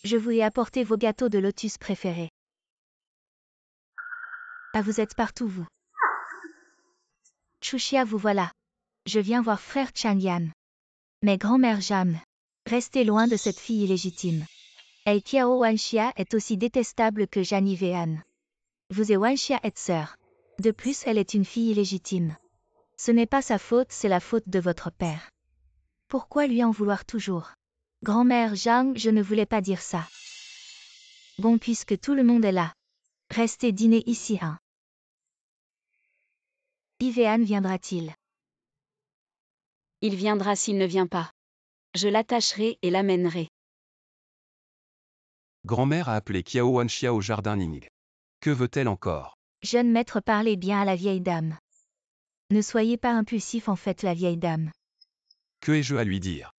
Je vous ai apporté vos gâteaux de lotus préférés. Ah, vous êtes partout vous. Chuxia, vous voilà. Je viens voir frère Changyan. Mais grand-mère Jeanne, restez loin de cette fille illégitime. Elle Kiao Wanxia est aussi détestable que Jani Vean. Vous et Wanxia êtes sœurs. De plus, elle est une fille illégitime. Ce n'est pas sa faute, c'est la faute de votre père. Pourquoi lui en vouloir toujours? Grand-mère Zhang, je ne voulais pas dire ça. Bon, puisque tout le monde est là, restez dîner ici, hein. Ivean viendra-t-il? Il viendra s'il ne vient pas. Je l'attacherai et l'amènerai. Grand-mère a appelé Kiao Wanxia au jardin Ning. Que veut-elle encore? Jeune maître, parlez bien à la vieille dame. Ne soyez pas impulsif en fait, la vieille dame. Que ai-je à lui dire?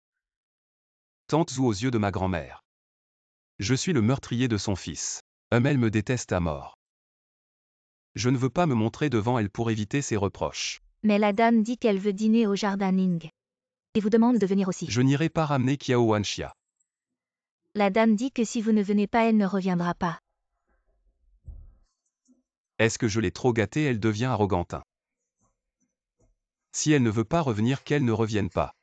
Tante Zhu aux yeux de ma grand-mère. Je suis le meurtrier de son fils. Elle me déteste à mort. Je ne veux pas me montrer devant elle pour éviter ses reproches. Mais la dame dit qu'elle veut dîner au jardin Ning. Et vous demande de venir aussi. Je n'irai pas ramener Kiao Wanxia. La dame dit que si vous ne venez pas, elle ne reviendra pas. Est-ce que je l'ai trop gâtée? Elle devient arrogante. Si elle ne veut pas revenir, qu'elle ne revienne pas.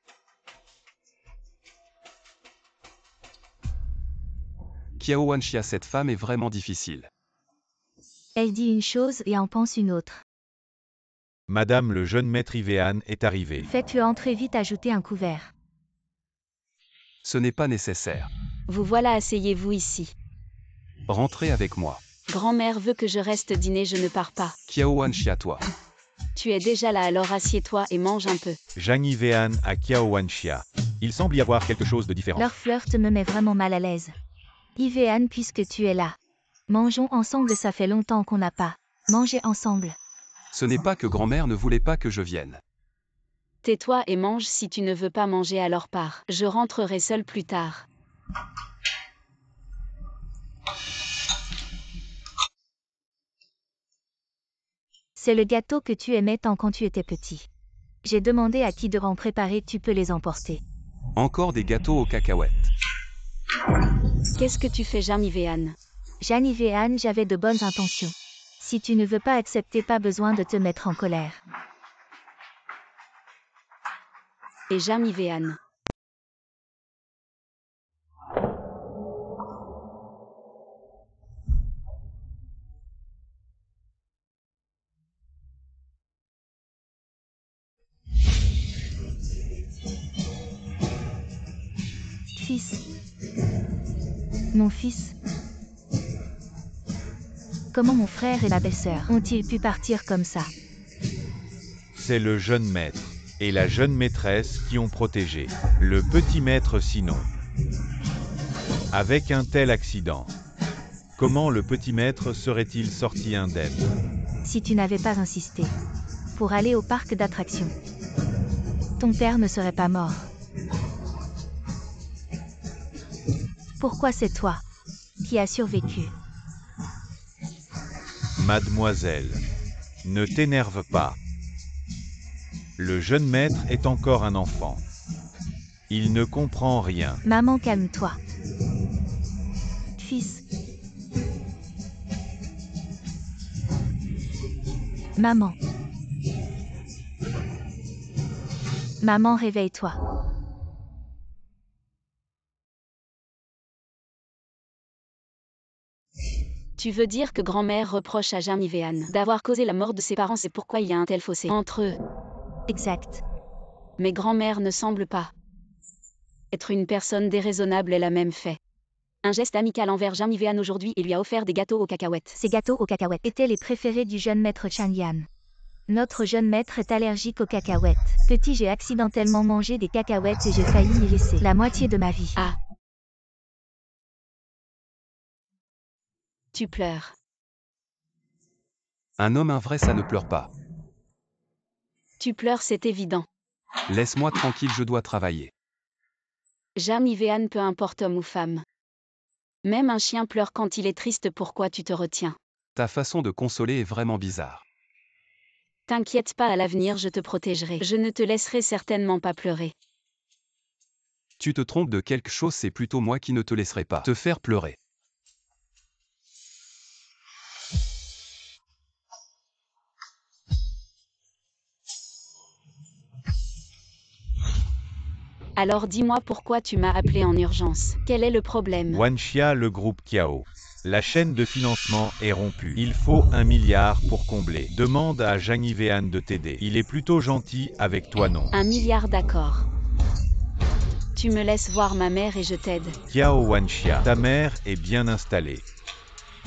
Kiao Wanxia, cette femme est vraiment difficile. Elle dit une chose et en pense une autre. Madame, le jeune maître Ivean est arrivé. Faites-le entrer vite, ajoutez un couvert. Ce n'est pas nécessaire. Vous voilà, asseyez-vous ici. Rentrez avec moi. Grand-mère veut que je reste dîner, je ne pars pas. Kiao Wanxia, toi. Tu es déjà là, alors assieds-toi et mange un peu. Zhang Ivean à Kiao Wanxia. Il semble y avoir quelque chose de différent. Leur flirt me met vraiment mal à l'aise. Ivean, puisque tu es là. Mangeons ensemble, ça fait longtemps qu'on n'a pas mangé ensemble. Ce n'est pas que grand-mère ne voulait pas que je vienne. Tais-toi et mange, si tu ne veux pas manger alors pars. Je rentrerai seule plus tard. C'est le gâteau que tu aimais tant quand tu étais petit. J'ai demandé à qui de en préparer, tu peux les emporter. Encore des gâteaux aux cacahuètes. Qu'est-ce que tu fais, Jamivean? Janivean, j'avais de bonnes intentions. Si tu ne veux pas accepter, pas besoin de te mettre en colère. Et Jamivean. Fils. Mon fils. Comment mon frère et la belle-sœur ont-ils pu partir comme ça? C'est le jeune maître et la jeune maîtresse qui ont protégé le petit maître sinon. Avec un tel accident, comment le petit maître serait-il sorti indemne? Si tu n'avais pas insisté pour aller au parc d'attractions, ton père ne serait pas mort. Pourquoi c'est toi qui as survécu? Mademoiselle, ne t'énerve pas. Le jeune maître est encore un enfant. Il ne comprend rien. Maman, calme-toi. Fils. Maman. Maman, réveille-toi. Tu veux dire que grand-mère reproche à Jamivean d'avoir causé la mort de ses parents, c'est pourquoi il y a un tel fossé entre eux. Exact. Mais grand-mère ne semble pas être une personne déraisonnable, elle a même fait un geste amical envers Jamivean aujourd'hui et lui a offert des gâteaux aux cacahuètes. Ces gâteaux aux cacahuètes étaient les préférés du jeune maître Changyan. Notre jeune maître est allergique aux cacahuètes. Petit, j'ai accidentellement mangé des cacahuètes et j'ai failli y laisser la moitié de ma vie. Ah. Tu pleures. Un homme, un vrai, ça ne pleure pas. Tu pleures, c'est évident. Laisse-moi tranquille, je dois travailler. Jarmivean, peu importe homme ou femme. Même un chien pleure quand il est triste, pourquoi tu te retiens? Ta façon de consoler est vraiment bizarre. T'inquiète pas, à l'avenir je te protégerai. Je ne te laisserai certainement pas pleurer. Tu te trompes de quelque chose, c'est plutôt moi qui ne te laisserai pas te faire pleurer. Alors dis-moi pourquoi tu m'as appelé en urgence. Quel est le problème? Wanxia, le groupe Kiao. La chaîne de financement est rompue. Il faut 1 milliard pour combler. Demande à Jarmivean de t'aider. Il est plutôt gentil avec toi, non? 1 milliard, d'accord. Tu me laisses voir ma mère et je t'aide. Kiao Wanxia, ta mère est bien installée.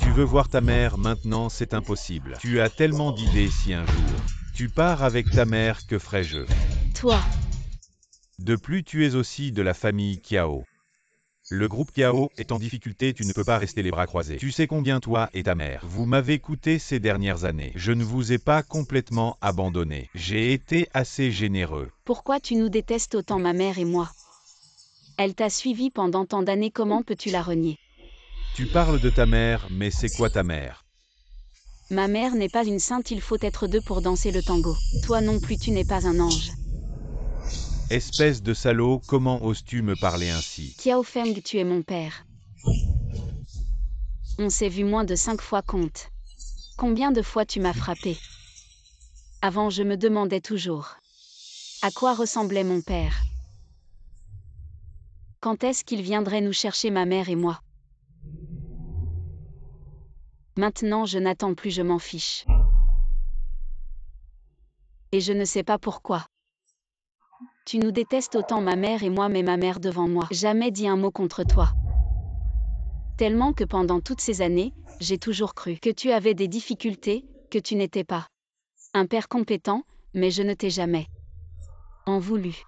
Tu veux voir ta mère maintenant, c'est impossible. Tu as tellement d'idées. Si un jour tu pars avec ta mère, que ferais-je? Toi, De plus, tu es aussi de la famille Kiao. Le groupe Kiao est en difficulté, tu ne peux pas rester les bras croisés. Tu sais combien toi et ta mère, vous m'avez coûté ces dernières années. Je ne vous ai pas complètement abandonné. J'ai été assez généreux. pourquoi tu nous détestes autant, ma mère et moi? Elle t'a suivi pendant tant d'années, comment peux-tu la renier? Tu parles de ta mère, mais c'est quoi ta mère? Ma mère n'est pas une sainte, il faut être deux pour danser le tango. Toi non plus, tu n'es pas un ange. Espèce de salaud, comment oses-tu me parler ainsi? Kiao Feng, tu es mon père. On s'est vu moins de 5 fois, compte. Combien de fois tu m'as frappé? Avant, je me demandais toujours à quoi ressemblait mon père. Quand est-ce qu'il viendrait nous chercher, ma mère et moi? Maintenant, je n'attends plus, je m'en fiche. Et je ne sais pas pourquoi. Tu nous détestes autant, ma mère et moi, mais ma mère devant moi jamais dit un mot contre toi. Tellement que pendant toutes ces années, j'ai toujours cru que tu avais des difficultés, que tu n'étais pas un père compétent, mais je ne t'ai jamais en voulu.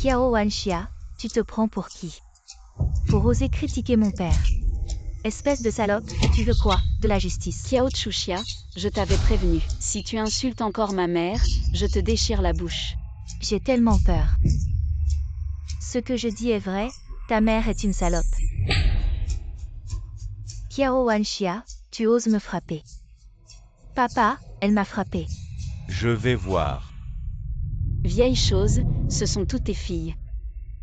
Kiao Wanxia, tu te prends pour qui? Pour oser critiquer mon père. Espèce de salope, tu veux quoi? De la justice. Kiao Chuxia, je t'avais prévenu. Si tu insultes encore ma mère, je te déchire la bouche. J'ai tellement peur. Ce que je dis est vrai, ta mère est une salope. Kiao Wanxia, tu oses me frapper. Papa, elle m'a frappé. Je vais voir. Vieille chose, ce sont toutes tes filles.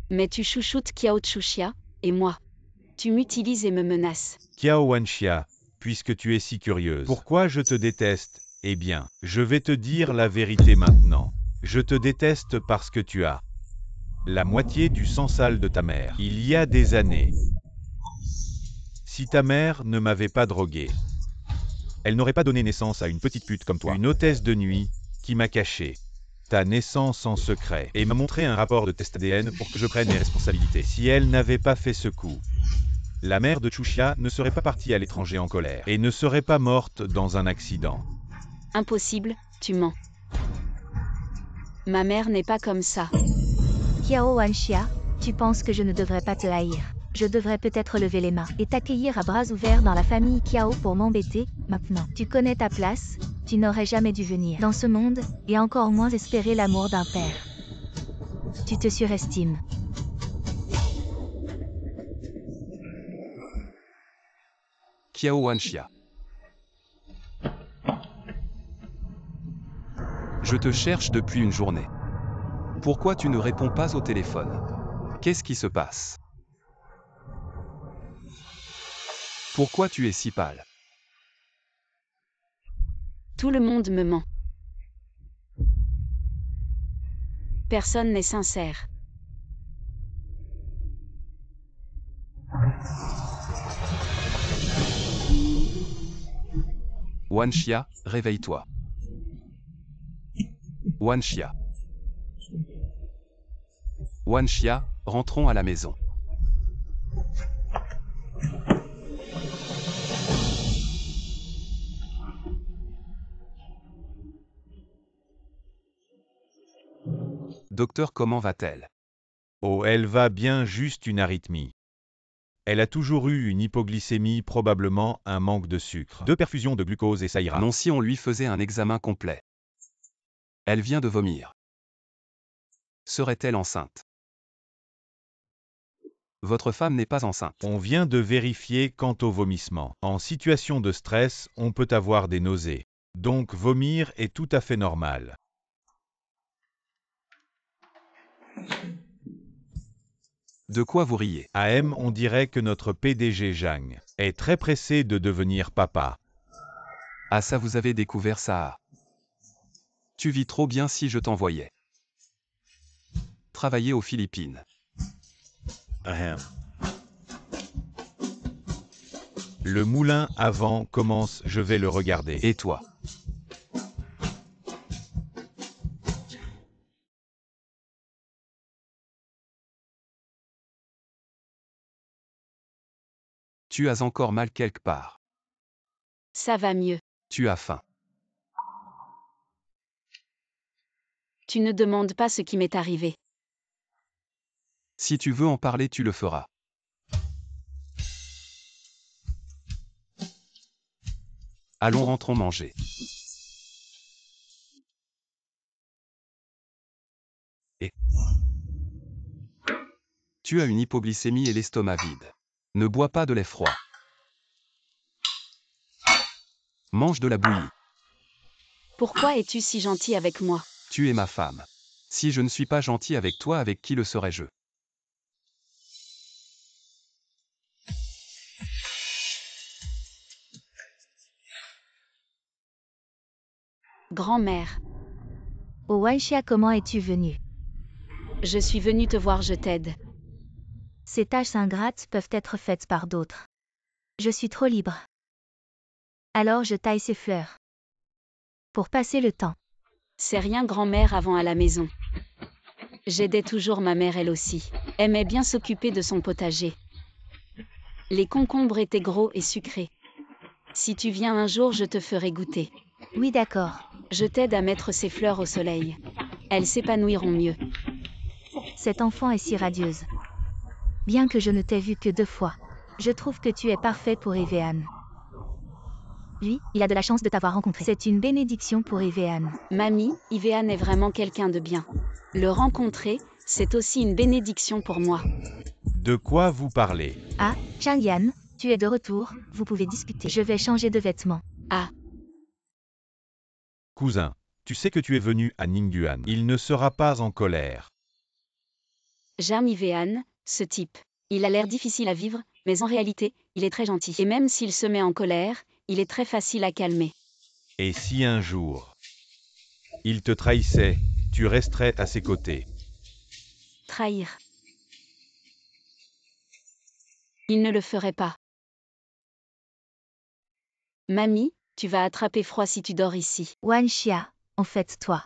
Mais tu chouchoutes Kiao Chuxia, et moi. Tu m'utilises et me menaces. Kiao Wanxia, puisque tu es si curieuse, pourquoi je te déteste? Eh bien, je vais te dire la vérité maintenant. Je te déteste parce que tu as la moitié du sang sale de ta mère. Il y a des années. Si ta mère ne m'avait pas drogué, elle n'aurait pas donné naissance à une petite pute comme toi, une hôtesse de nuit, qui m'a caché ta naissance en secret et m'a montré un rapport de test ADN pour que je prenne mes responsabilités. Si elle n'avait pas fait ce coup, la mère de Chuxia ne serait pas partie à l'étranger en colère et ne serait pas morte dans un accident. Impossible, tu mens. Ma mère n'est pas comme ça. Kiao Wanxia, tu penses que je ne devrais pas te haïr. Je devrais peut-être lever les mains et t'accueillir à bras ouverts dans la famille Kiao pour m'embêter. Maintenant, tu connais ta place, tu n'aurais jamais dû venir dans ce monde, et encore moins espérer l'amour d'un père. Tu te surestimes. Kiao Wanxia. Je te cherche depuis une journée. Pourquoi tu ne réponds pas au téléphone? Qu'est-ce qui se passe? Pourquoi tu es si pâle? Tout le monde me ment. Personne n'est sincère. Wanxia, réveille-toi. Wanxia. Wanxia, rentrons à la maison. Docteur, comment va-t-elle? Oh, elle va bien, juste une arythmie. Elle a toujours eu une hypoglycémie, probablement un manque de sucre. 2 perfusions de glucose et ça ira. Non, si on lui faisait un examen complet. Elle vient de vomir. Serait-elle enceinte? Votre femme n'est pas enceinte. On vient de vérifier quant au vomissement. En situation de stress, on peut avoir des nausées. Donc vomir est tout à fait normal. De quoi vous riez? AM, on dirait que notre PDG Zhang est très pressé de devenir papa. Ah ça vous avez découvert ça. Tu vis trop bien si je t'envoyais travailler aux Philippines. Ahem. Le moulin à vent commence, je vais le regarder. Et toi? Tu as encore mal quelque part. Ça va mieux. Tu as faim. Tu ne demandes pas ce qui m'est arrivé. Si tu veux en parler, tu le feras. Allons, rentrons manger. Et tu as une hypoglycémie et l'estomac vide. Ne bois pas de lait froid. Mange de la bouillie. Pourquoi es-tu si gentil avec moi? Tu es ma femme. Si je ne suis pas gentil avec toi, avec qui le serais-je? Grand-mère, Oh Wanxia, comment es-tu venue? je suis venue te voir, je t'aide. Ces tâches ingrates peuvent être faites par d'autres. Je suis trop libre. Alors je taille ces fleurs. Pour passer le temps. C'est rien, grand-mère, avant à la maison. J'aidais toujours ma mère, elle aussi. Aimait bien s'occuper de son potager. Les concombres étaient gros et sucrés. Si tu viens un jour, je te ferai goûter. Oui, d'accord. Je t'aide à mettre ces fleurs au soleil. Elles s'épanouiront mieux. Cette enfant est si radieuse. Bien que je ne t'ai vue que 2 fois. Je trouve que tu es parfait pour Evean. Lui, il a de la chance de t'avoir rencontré. C'est une bénédiction pour Evean. Mamie, Ivean est vraiment quelqu'un de bien. Le rencontrer, c'est aussi une bénédiction pour moi. De quoi vous parlez? Ah, Changyan, tu es de retour, vous pouvez discuter. Je vais changer de vêtements. Ah, Cousin, tu sais que tu es venu à Ningguan. Il ne sera pas en colère. j'aime Ivean, ce type. Il a l'air difficile à vivre, mais en réalité, il est très gentil. Et même s'il se met en colère, il est très facile à calmer. Et si un jour il te trahissait, tu resterais à ses côtés. Trahir. Il ne le ferait pas. Mamie, tu vas attraper froid si tu dors ici. Wanxia, en fait toi.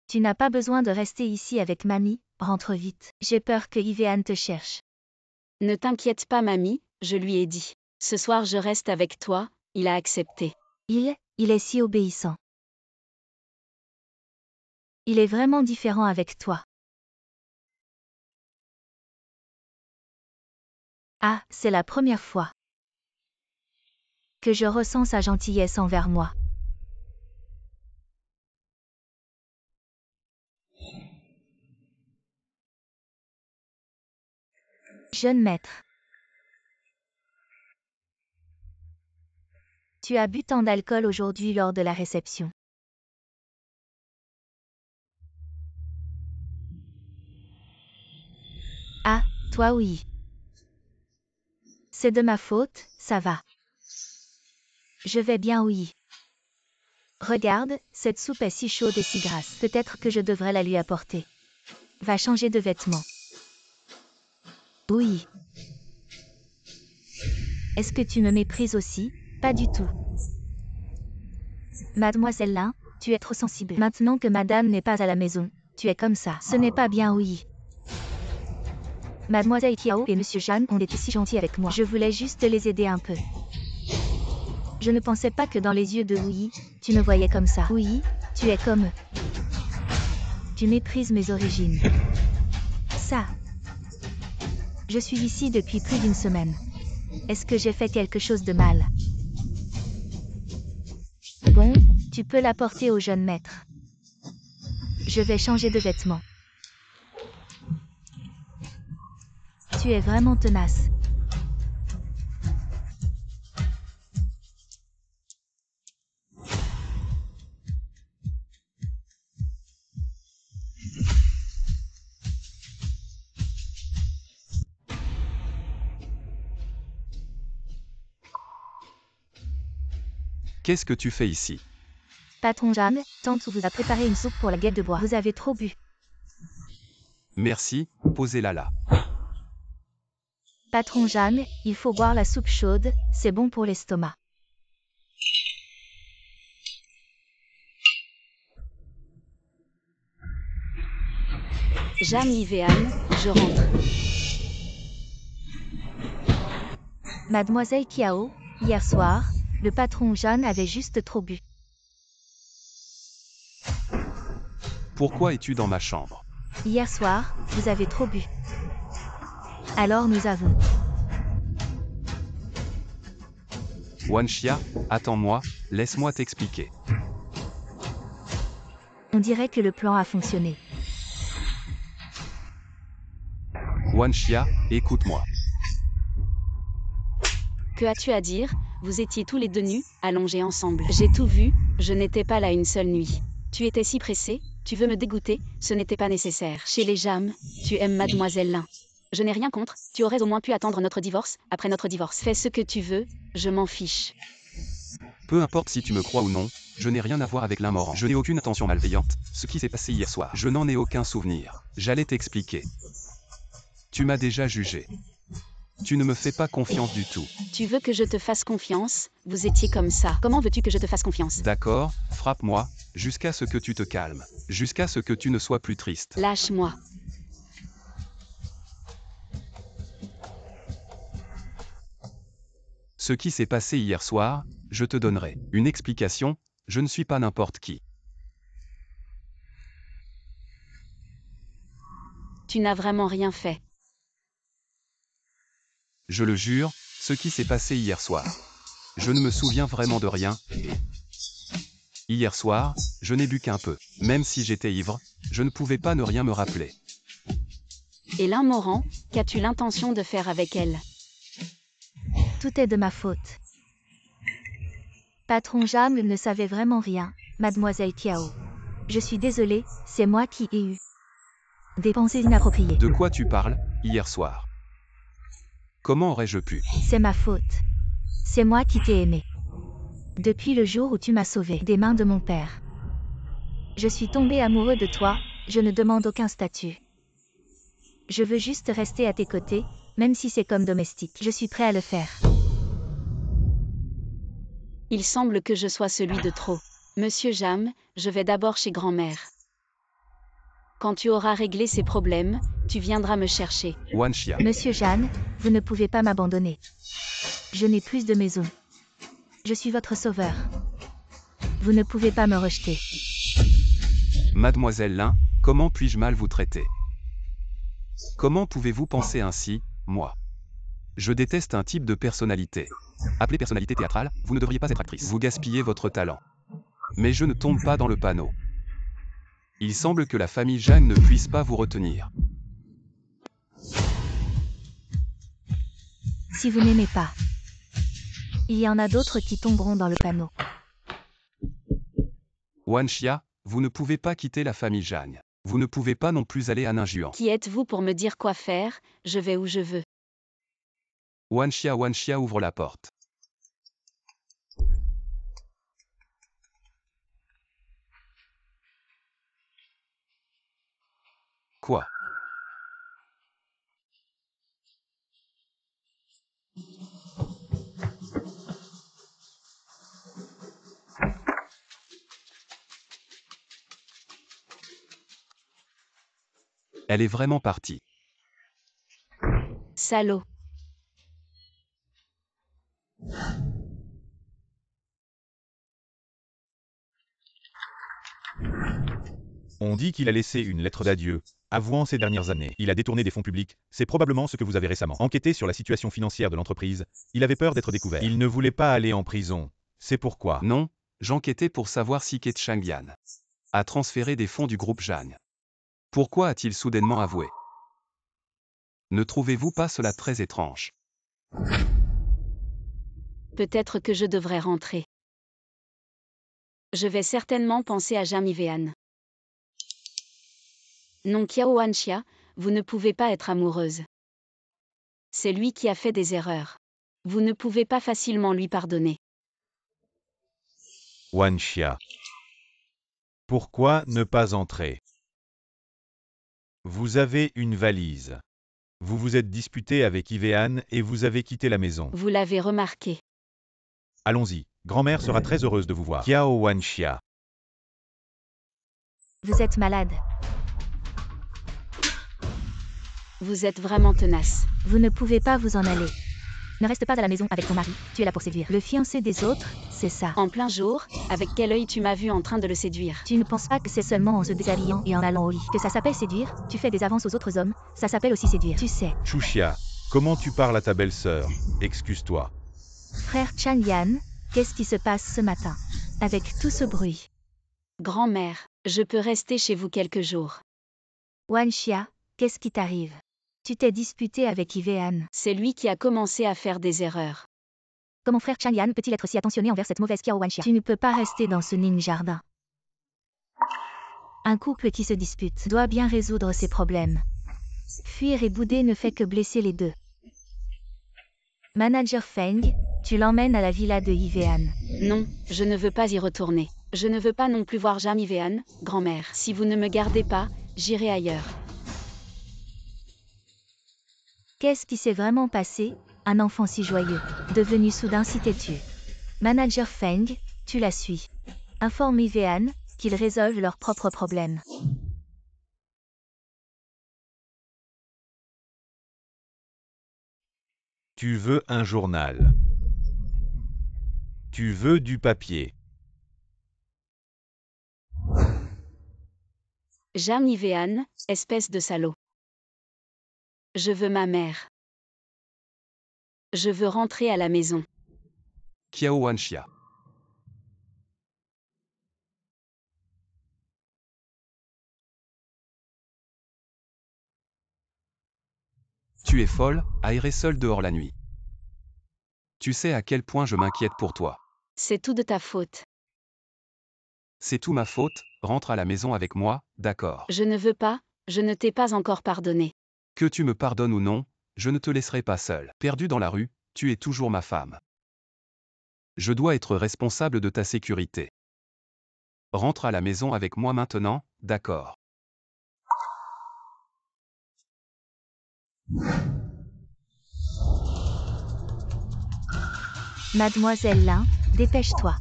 Tu n'as pas besoin de rester ici avec mamie, rentre vite. J'ai peur que Ivean te cherche. Ne t'inquiète pas, mamie, je lui ai dit. Ce soir je reste avec toi, il a accepté. Il est si obéissant. Il est vraiment différent avec toi. Ah, c'est la première fois que je ressens sa gentillesse envers moi. Jeune maître. Tu as bu tant d'alcool aujourd'hui lors de la réception. Ah, toi oui. C'est de ma faute, ça va. Je vais bien oui. Regarde, cette soupe est si chaude et si grasse. Peut-être que je devrais la lui apporter. Va changer de vêtements. Oui. Est-ce que tu me méprises aussi? Pas du tout. Mademoiselle Lin, tu es trop sensible. Maintenant que madame n'est pas à la maison, tu es comme ça. Ce n'est pas bien oui. Mademoiselle Kiao et Monsieur Jeanne ont été si gentils avec moi. Je voulais juste les aider un peu. Je ne pensais pas que dans les yeux de Oui, tu me voyais comme ça. Oui, tu es comme eux. Tu méprises mes origines. Ça. Je suis ici depuis plus d'1 semaine. Est-ce que j'ai fait quelque chose de mal? Bon, tu peux l'apporter au jeune maître. Je vais changer de vêtements. Tu es vraiment tenace. Qu'est-ce que tu fais ici? Patron Jam, tante vous a préparé une soupe pour la guêpe de bois. Vous avez trop bu. Merci, posez-la là. Patron Jam, il faut boire la soupe chaude, c'est bon pour l'estomac. Jam Livéane, je rentre. Mademoiselle Kiao, hier soir, le patron Jeanne avait juste trop bu. Pourquoi es-tu dans ma chambre? Hier soir, vous avez trop bu. Alors nous avons. Wanxia, attends-moi, laisse-moi t'expliquer. On dirait que le plan a fonctionné. Wanxia, écoute-moi. Que as-tu à dire? Vous étiez tous les deux nus, allongés ensemble. J'ai tout vu, je n'étais pas là une seule nuit. Tu étais si pressé, tu veux me dégoûter, ce n'était pas nécessaire. Chez les Jam, tu aimes Mademoiselle Lin. Je n'ai rien contre, tu aurais au moins pu attendre notre divorce, après notre divorce. Fais ce que tu veux, je m'en fiche. Peu importe si tu me crois ou non, je n'ai rien à voir avec Lin Morant. Je n'ai aucune intention malveillante. Ce qui s'est passé hier soir, je n'en ai aucun souvenir. J'allais t'expliquer. Tu m'as déjà jugé. Tu ne me fais pas confiance du tout. Tu veux que je te fasse confiance? Vous étiez comme ça. Comment veux-tu que je te fasse confiance? D'accord, frappe-moi, jusqu'à ce que tu te calmes. Jusqu'à ce que tu ne sois plus triste. Lâche-moi. Ce qui s'est passé hier soir, je te donnerai une explication, je ne suis pas n'importe qui. Tu n'as vraiment rien fait. Je le jure, ce qui s'est passé hier soir. Je ne me souviens vraiment de rien, et... Hier soir, je n'ai bu qu'un peu. Même si j'étais ivre, je ne pouvais pas ne rien me rappeler. Et Lin Morant, qu'as-tu l'intention de faire avec elle? Tout est de ma faute. Patron Jam ne savait vraiment rien, Mademoiselle Kiao. Je suis désolée, c'est moi qui ai eu des pensées inappropriées. De quoi tu parles, hier soir? Comment aurais-je pu? C'est ma faute. C'est moi qui t'ai aimé. Depuis le jour où tu m'as sauvé des mains de mon père. Je suis tombé amoureux de toi, je ne demande aucun statut. Je veux juste rester à tes côtés, même si c'est comme domestique. Je suis prêt à le faire. Il semble que je sois celui de trop. Monsieur Jam, je vais d'abord chez grand-mère. Quand tu auras réglé ces problèmes, tu viendras me chercher. Wanxia. Monsieur Jeanne, vous ne pouvez pas m'abandonner. Je n'ai plus de maison. Je suis votre sauveur. Vous ne pouvez pas me rejeter. Mademoiselle Lin, comment puis-je mal vous traiter? Comment pouvez-vous penser ainsi, moi? Je déteste un type de personnalité. Appelée personnalité théâtrale, vous ne devriez pas être actrice. Vous gaspillez votre talent. Mais je ne tombe pas dans le panneau. Il semble que la famille Zhang ne puisse pas vous retenir. Si vous n'aimez pas, il y en a d'autres qui tomberont dans le panneau. Wanxia, vous ne pouvez pas quitter la famille Zhang. Vous ne pouvez pas non plus aller à Ninjuan. Qui êtes-vous pour me dire quoi faire? Je vais où je veux. Wanxia ouvre la porte. Quoi? Elle est vraiment partie. Salaud. On dit qu'il a laissé une lettre d'adieu, avouant ses dernières années. Il a détourné des fonds publics, c'est probablement ce que vous avez récemment enquêté sur la situation financière de l'entreprise. Il avait peur d'être découvert. Il ne voulait pas aller en prison. C'est pourquoi. Non, j'enquêtais pour savoir si Ket Changyan a transféré des fonds du groupe Jeanne. Pourquoi a-t-il soudainement avoué? Ne trouvez-vous pas cela très étrange? Peut-être que je devrais rentrer. Je vais certainement penser à Jamivean. Non, Kiao Wanxia, vous ne pouvez pas être amoureuse. C'est lui qui a fait des erreurs. Vous ne pouvez pas facilement lui pardonner. Wanxia. Pourquoi ne pas entrer? Vous avez une valise. Vous vous êtes disputé avec Ivean et vous avez quitté la maison. Vous l'avez remarqué. Allons-y, grand-mère sera très heureuse de vous voir. Kiao Wanxia. Vous êtes malade. Vous êtes vraiment tenace. Vous ne pouvez pas vous en aller. Ne reste pas à la maison avec ton mari, tu es là pour séduire. Le fiancé des autres, c'est ça. En plein jour, avec quel œil tu m'as vu en train de le séduire? Tu ne penses pas que c'est seulement en se déshabillant et en allant au lit que ça s'appelle séduire? Tu fais des avances aux autres hommes, ça s'appelle aussi séduire. Tu sais. Chuxia, comment tu parles à ta belle-sœur? Excuse-toi. Frère Chan Yan, qu'est-ce qui se passe ce matin? Avec tout ce bruit. Grand-mère, je peux rester chez vous quelques jours. Wanxia, qu'est-ce qui t'arrive? Tu t'es disputé avec Ivean. C'est lui qui a commencé à faire des erreurs. Comment frère Chan Yan peut-il être si attentionné envers cette mauvaise Kiao Wanxia? Tu ne peux pas rester dans ce ning jardin. Un couple qui se dispute doit bien résoudre ses problèmes. Fuir et bouder ne fait que blesser les deux. Manager Feng, tu l'emmènes à la villa de Ivean. Non, je ne veux pas y retourner. Je ne veux pas non plus voir Jamivean, grand-mère. Si vous ne me gardez pas, j'irai ailleurs. Qu'est-ce qui s'est vraiment passé? Un enfant si joyeux, devenu soudain si têtu. Manager Feng, tu la suis. Informe Ivean qu'ils résolvent leurs propres problèmes. Tu veux un journal. Tu veux du papier. Jamivean, espèce de salaud. Je veux ma mère. Je veux rentrer à la maison. Kiao Wanxia. Tu es folle, à errer seule dehors la nuit. Tu sais à quel point je m'inquiète pour toi. C'est tout de ta faute. C'est tout ma faute, rentre à la maison avec moi, d'accord. Je ne veux pas, je ne t'ai pas encore pardonné. Que tu me pardonnes ou non, je ne te laisserai pas seule. Perdu dans la rue, tu es toujours ma femme. Je dois être responsable de ta sécurité. Rentre à la maison avec moi maintenant, d'accord. Mademoiselle Lin, dépêche-toi.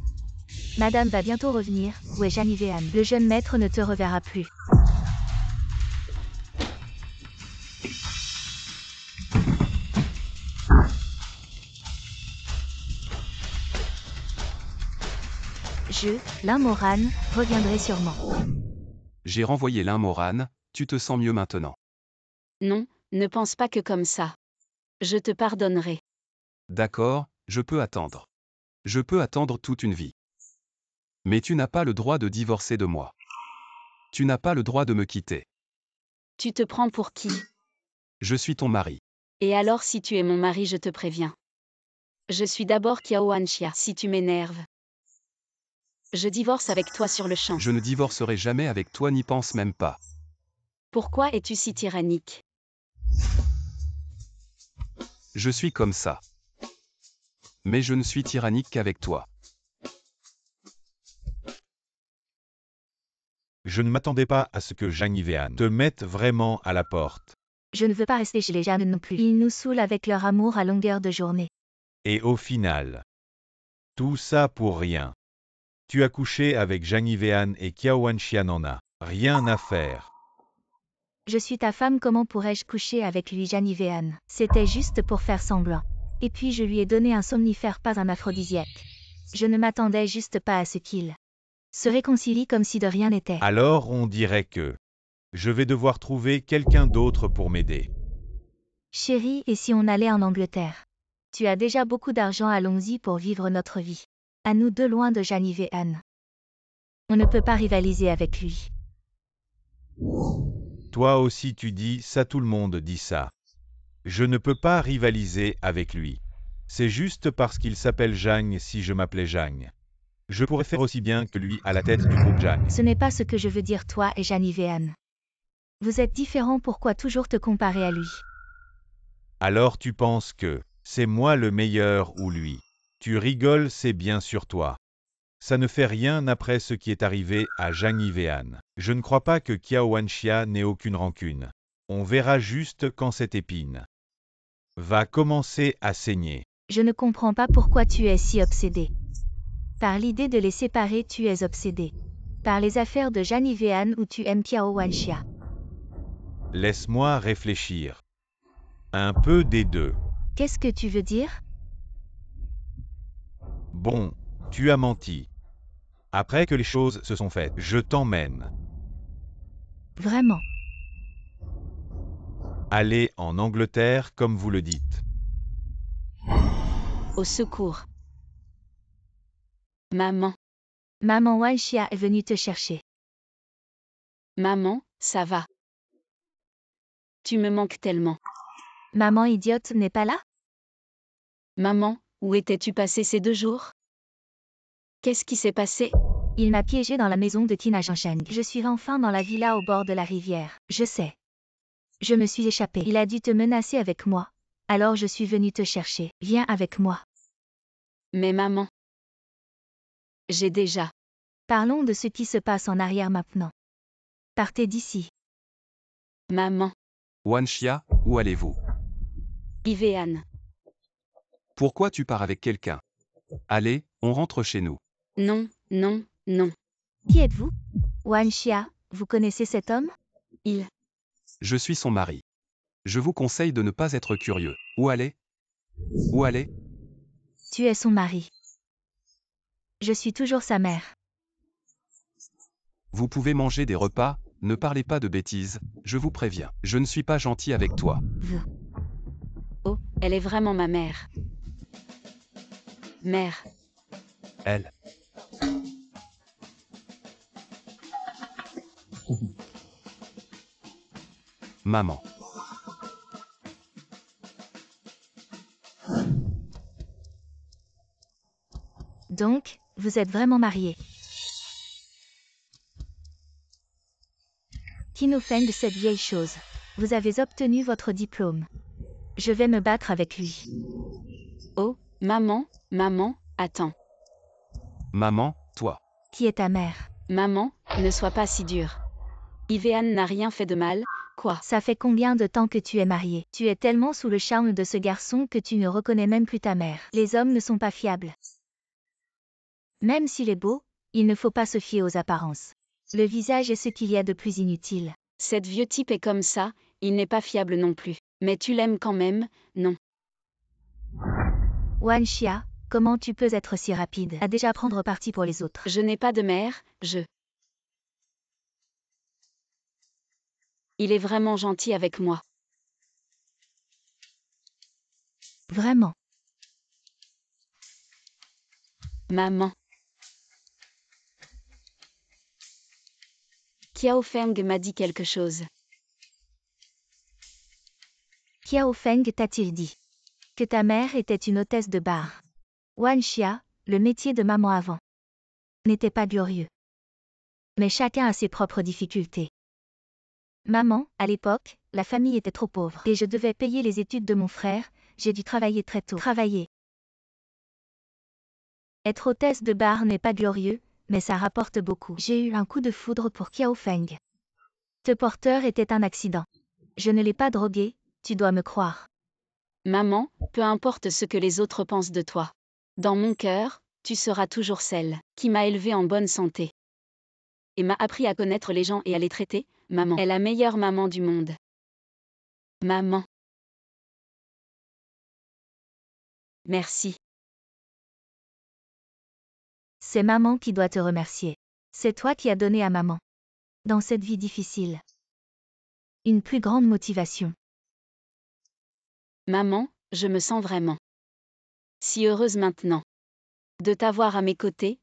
Madame va bientôt revenir, où est Jamivean? Le jeune maître ne te reverra plus. Lin Moran, reviendrai sûrement. J'ai renvoyé Lin Moran, tu te sens mieux maintenant. Non, ne pense pas que comme ça. Je te pardonnerai. D'accord, je peux attendre. Je peux attendre toute une vie. Mais tu n'as pas le droit de divorcer de moi. Tu n'as pas le droit de me quitter. Tu te prends pour qui? Je suis ton mari. Et alors si tu es mon mari, je te préviens. Je suis d'abord Kiao Wanxia. Si tu m'énerves, je divorce avec toi sur le champ. Je ne divorcerai jamais avec toi, n'y pense même pas. Pourquoi es-tu si tyrannique? Je suis comme ça. Mais je ne suis tyrannique qu'avec toi. Je ne m'attendais pas à ce que Jamivean te mette vraiment à la porte. Je ne veux pas rester chez les Jeanne non plus. Ils nous saoulent avec leur amour à longueur de journée. Et au final, tout ça pour rien. Tu as couché avec Jamivean et Kiao Wanxia n'en a rien à faire. Je suis ta femme, comment pourrais-je coucher avec lui? Jamivean? C'était juste pour faire semblant. Et puis je lui ai donné un somnifère, pas un aphrodisiaque. Je ne m'attendais juste pas à ce qu'il se réconcilie comme si de rien n'était. Alors on dirait que je vais devoir trouver quelqu'un d'autre pour m'aider. Chérie, et si on allait en Angleterre? Tu as déjà beaucoup d'argent, allons-y pour vivre notre vie. À nous deux, loin de Jamivean. On ne peut pas rivaliser avec lui. Toi aussi tu dis ça, tout le monde dit ça. Je ne peux pas rivaliser avec lui. C'est juste parce qu'il s'appelle Zhang. Si je m'appelais Zhang, je pourrais faire aussi bien que lui à la tête du groupe Zhang. Ce n'est pas ce que je veux dire, toi et Jeanne Yvéan. Vous êtes différents, pourquoi toujours te comparer à lui? Alors tu penses que c'est moi le meilleur ou lui? Tu rigoles, c'est bien sur toi. Ça ne fait rien après ce qui est arrivé à Zhang Yvéan. Je ne crois pas que Qiao Wanxia n'ait aucune rancune. On verra juste quand cette épine va commencer à saigner. Je ne comprends pas pourquoi tu es si obsédé. Par l'idée de les séparer, tu es obsédé. Par les affaires de Jeanne Yvéan ou tu aimes Qiao Wanxia. Laisse-moi réfléchir. Un peu des deux. Qu'est-ce que tu veux dire? Bon, tu as menti. Après que les choses se sont faites, je t'emmène. Vraiment. Aller en Angleterre comme vous le dites. Au secours. Maman, Maman Wanxia est venue te chercher. maman, ça va. Tu me manques tellement. Maman idiote n'est pas là? Maman, où étais-tu passé ces 2 jours? Qu'est-ce qui s'est passé? Il m'a piégé dans la maison de Tina Zhangsheng. Je suis enfin dans la villa au bord de la rivière. Je sais. Je me suis échappée. Il a dû te menacer avec moi. Alors je suis venue te chercher. Viens avec moi. Mais maman. J'ai déjà. Parlons de ce qui se passe en arrière maintenant. Partez d'ici. Maman. Wanxia, où allez-vous? Yvéan. Pourquoi tu pars avec quelqu'un? Allez, on rentre chez nous. Non, non, non. Qui êtes-vous? Wanxia, vous connaissez cet homme? Je suis son mari. Je vous conseille de ne pas être curieux. Où aller? Où aller? Tu es son mari. Je suis toujours sa mère. Vous pouvez manger des repas, ne parlez pas de bêtises, je vous préviens. Je ne suis pas gentil avec toi. Vous. Oh, elle est vraiment ma mère. Mère. Elle. Maman. Donc, vous êtes vraiment mariés. Qui nous fait de cette vieille chose? Vous avez obtenu votre diplôme. Je vais me battre avec lui. Oh, maman, maman, attends. Maman, toi. Qui est ta mère? Maman, ne sois pas si dure. Yvéan n'a rien fait de mal, quoi? Ça fait combien de temps que tu es marié? Tu es tellement sous le charme de ce garçon que tu ne reconnais même plus ta mère. Les hommes ne sont pas fiables. Même s'il est beau, il ne faut pas se fier aux apparences. Le visage est ce qu'il y a de plus inutile. Cet vieux type est comme ça, il n'est pas fiable non plus. Mais tu l'aimes quand même, non? Wanxia, comment tu peux être si rapide à déjà prendre parti pour les autres? Je n'ai pas de mère, Il est vraiment gentil avec moi. Vraiment. Maman. Qiao Feng m'a dit quelque chose. Qiao Feng t'a-t-il dit que ta mère était une hôtesse de bar? Wanxia, le métier de maman avant n'était pas glorieux. Mais chacun a ses propres difficultés. Maman, à l'époque, la famille était trop pauvre et je devais payer les études de mon frère, j'ai dû travailler très tôt. Être hôtesse de bar n'est pas glorieux, mais ça rapporte beaucoup. J'ai eu un coup de foudre pour Qiao Feng. Ce porteur était un accident. Je ne l'ai pas drogué, tu dois me croire. Maman, peu importe ce que les autres pensent de toi. Dans mon cœur, tu seras toujours celle qui m'a élevée en bonne santé. Et m'a appris à connaître les gens et à les traiter. Maman est la meilleure maman du monde. Maman. Merci. C'est maman qui doit te remercier. C'est toi qui as donné à maman. Dans cette vie difficile. Une plus grande motivation. Maman, je me sens vraiment si heureuse maintenant de t'avoir à mes côtés,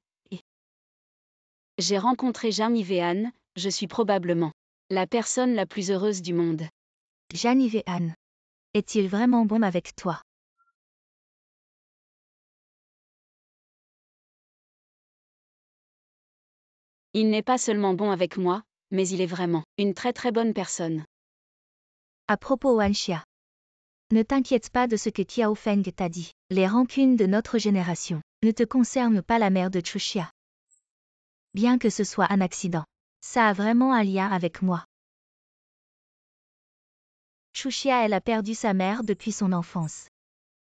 J'ai rencontré Zhang Yivean, je suis probablement la personne la plus heureuse du monde. Zhang Yivean. Est-il vraiment bon avec toi? Il n'est pas seulement bon avec moi, mais il est vraiment une très très bonne personne. À propos Wanxia. Ne t'inquiète pas de ce que Qiao Feng t'a dit. Les rancunes de notre génération ne te concernent pas, la mère de Chuxia. Bien que ce soit un accident, ça a vraiment un lien avec moi. Chuxia, elle a perdu sa mère depuis son enfance.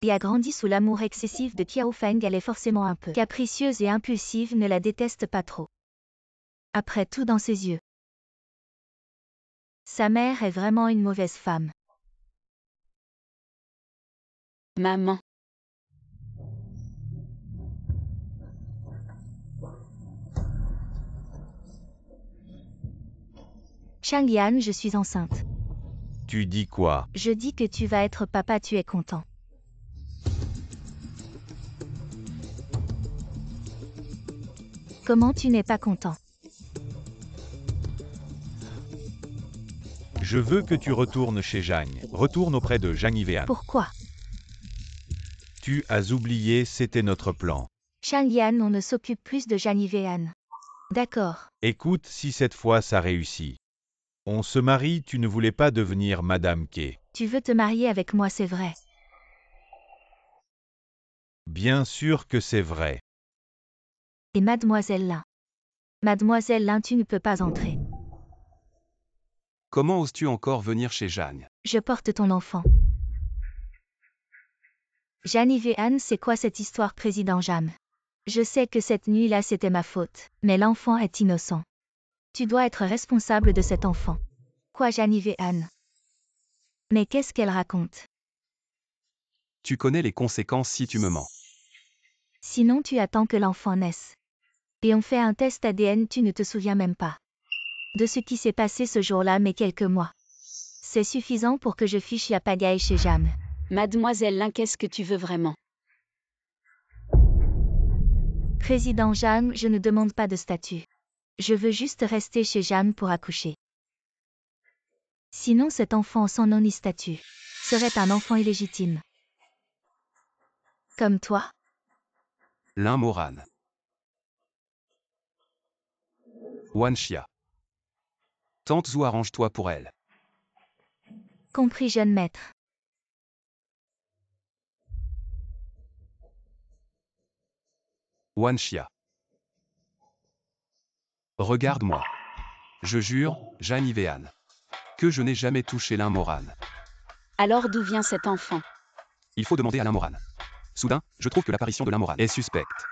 Et a grandi sous l'amour excessif de Qiao Feng. Elle est forcément un peu capricieuse et impulsive, ne la déteste pas trop. Après tout, dans ses yeux, sa mère est vraiment une mauvaise femme. Maman. Changyan, je suis enceinte. Tu dis quoi? Je dis que tu vas être papa, tu es content. Comment tu n'es pas content? Je veux que tu retournes chez Zhang. Retourne auprès de Zhang Yivean. Pourquoi? Tu as oublié, c'était notre plan. Changyan, on ne s'occupe plus de Zhang Yivean. D'accord. Écoute, si cette fois ça réussit. On se marie, tu ne voulais pas devenir Madame K. Tu veux te marier avec moi, c'est vrai. Bien sûr que c'est vrai. Et Mademoiselle Lin. Mademoiselle Lin, tu ne peux pas entrer. Comment oses-tu encore venir chez Jeanne? Je porte ton enfant. Zhang Yivean, c'est quoi cette histoire, président Jam? Je sais que cette nuit-là c'était ma faute, mais l'enfant est innocent. Tu dois être responsable de cet enfant. Quoi, Zhang Yivean? Mais qu'est-ce qu'elle raconte? Tu connais les conséquences si tu me mens. Sinon tu attends que l'enfant naisse. Et on fait un test ADN, tu ne te souviens même pas de ce qui s'est passé ce jour-là, mais quelques mois. C'est suffisant pour que je fiche la pagaille chez Jam. Mademoiselle Lin, qu'est-ce que tu veux vraiment? Président Jam, je ne demande pas de statut. Je veux juste rester chez Jam pour accoucher. Sinon cet enfant sans nom ni statut serait un enfant illégitime. Comme toi. Lin Moran. Wanxia. Tante Zhou, arrange-toi pour elle. Compris, jeune maître. Wanxia. Regarde-moi. Je jure, Zhang Yivean, que je n'ai jamais touché Lin Moran. Alors d'où vient cet enfant? Il faut demander à Lin Moran. Soudain, je trouve que l'apparition de Lin Moran est suspecte.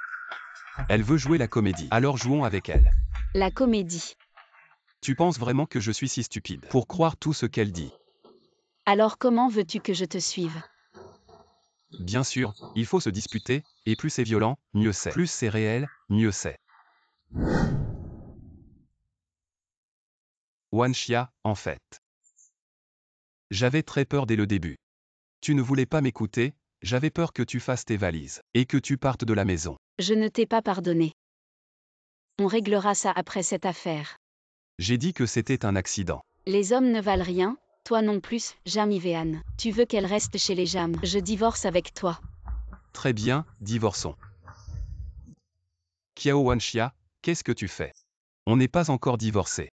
Elle veut jouer la comédie, alors jouons avec elle. La comédie. Tu penses vraiment que je suis si stupide pour croire tout ce qu'elle dit? Alors comment veux-tu que je te suive? Bien sûr, il faut se disputer, et plus c'est violent, mieux c'est. Plus c'est réel, mieux c'est. Wanxia, en fait. J'avais très peur dès le début. Tu ne voulais pas m'écouter, j'avais peur que tu fasses tes valises, et que tu partes de la maison. Je ne t'ai pas pardonné. On réglera ça après cette affaire. J'ai dit que c'était un accident. Les hommes ne valent rien, toi non plus, Zhang Yivean. Tu veux qu'elle reste chez les Jam. Je divorce avec toi. Très bien, divorçons. Qiao Wanxia, qu'est-ce que tu fais? On n'est pas encore divorcés.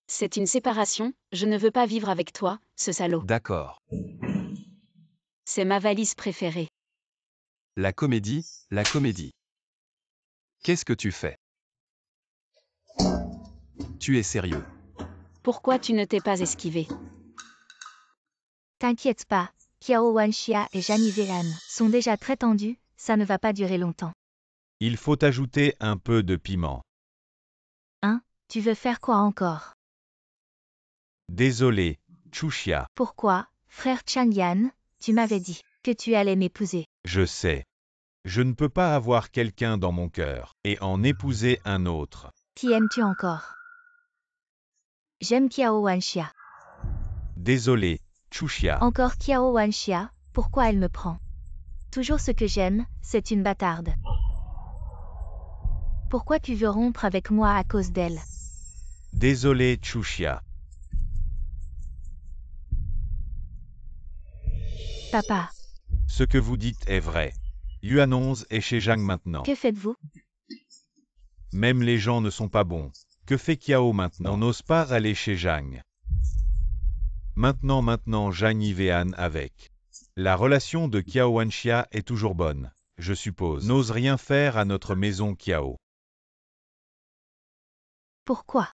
C'est une séparation, je ne veux pas vivre avec toi, ce salaud. D'accord. C'est ma valise préférée. La comédie, la comédie. Qu'est-ce que tu fais? Tu es sérieux? Pourquoi tu ne t'es pas esquivé? T'inquiète pas, Qiao Wanxia et Zhang Yivean sont déjà très tendus, ça ne va pas durer longtemps. Il faut ajouter un peu de piment. Hein? Tu veux faire quoi encore? Désolé, Chuxia, Pourquoi, frère Changyan, tu m'avais dit que tu allais m'épouser. je sais. Je ne peux pas avoir quelqu'un dans mon cœur et en épouser un autre. Qui aimes-tu encore? J'aime Qiao Wanxia. Désolé, Chuxia. Encore Qiao Wanxia, pourquoi elle me prend? Toujours ce que j'aime, c'est une bâtarde. Pourquoi tu veux rompre avec moi à cause d'elle? Désolé, Chuxia. Papa, Ce que vous dites est vrai. Yuan 11 est chez Zhang maintenant. que faites-vous? Même les gens ne sont pas bons. Que fait Kiao maintenant? On n'ose pas aller chez Zhang. Maintenant, Zhang Yivean avec. La relation de Kiao Wanxia est toujours bonne, je suppose. N'ose rien faire à notre maison Kiao. Pourquoi?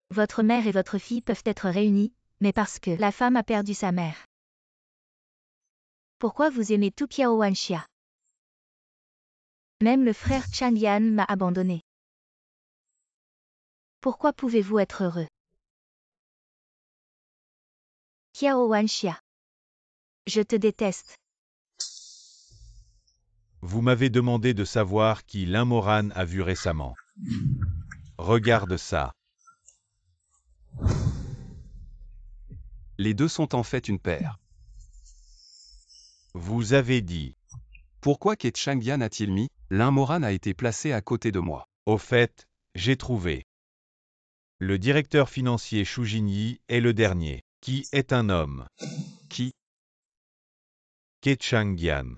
Votre mère et votre fille peuvent être réunies, mais parce que la femme a perdu sa mère. Pourquoi vous aimez tout Kiao Wanxia? Même le frère Chan Yan m'a abandonné. Pourquoi pouvez-vous être heureux? Kiao Wanxia. Je te déteste. Vous m'avez demandé de savoir qui Moran a vu récemment. Regarde ça. Les deux sont en fait une paire. Vous avez dit. Pourquoi Ke Changyan a-t-il mis Moran a été placé à côté de moi? Au fait, j'ai trouvé. Le directeur financier Xu Jinyi est le dernier, qui est un homme. Qui? Ke Changyan.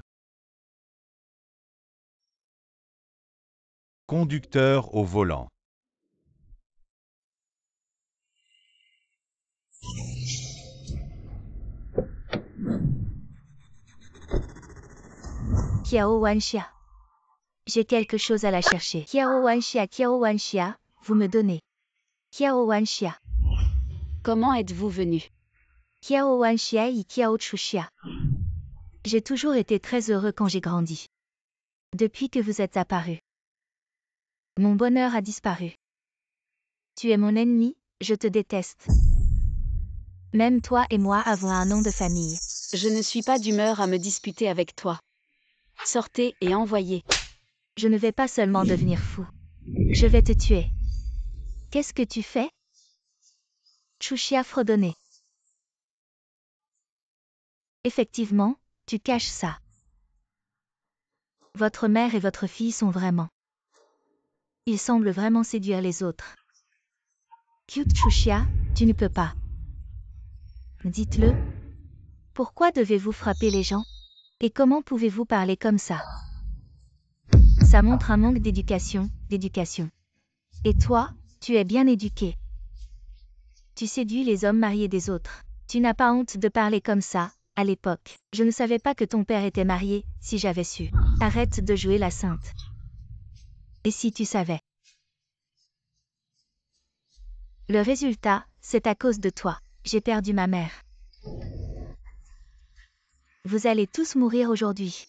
Conducteur au volant. Kiao Wanxia. J'ai quelque chose à la chercher. Kiao Wanxia, vous me donnez. Kiao Wanxia. Comment êtes-vous venu? Kiao Wanxia et Kiao Chuxia. J'ai toujours été très heureux quand j'ai grandi. Depuis que vous êtes apparu. Mon bonheur a disparu. Tu es mon ennemi, je te déteste. Même toi et moi avons un nom de famille. Je ne suis pas d'humeur à me disputer avec toi. Sortez et envoyez. Je ne vais pas seulement devenir fou. Je vais te tuer. Qu'est-ce que tu fais? Chuxia fredonnait. Effectivement, tu caches ça. Votre mère et votre fille sont vraiment. Ils semblent vraiment séduire les autres. Cute Chuxia, tu ne peux pas. Dites-le. Pourquoi devez-vous frapper les gens? Et comment pouvez-vous parler comme ça? Ça montre un manque d'éducation. Et toi, tu es bien éduqué. Tu séduis les hommes mariés des autres. Tu n'as pas honte de parler comme ça, à l'époque. Je ne savais pas que ton père était marié, si j'avais su. Arrête de jouer la sainte. Et si tu savais? Le résultat, c'est à cause de toi. J'ai perdu ma mère. Vous allez tous mourir aujourd'hui.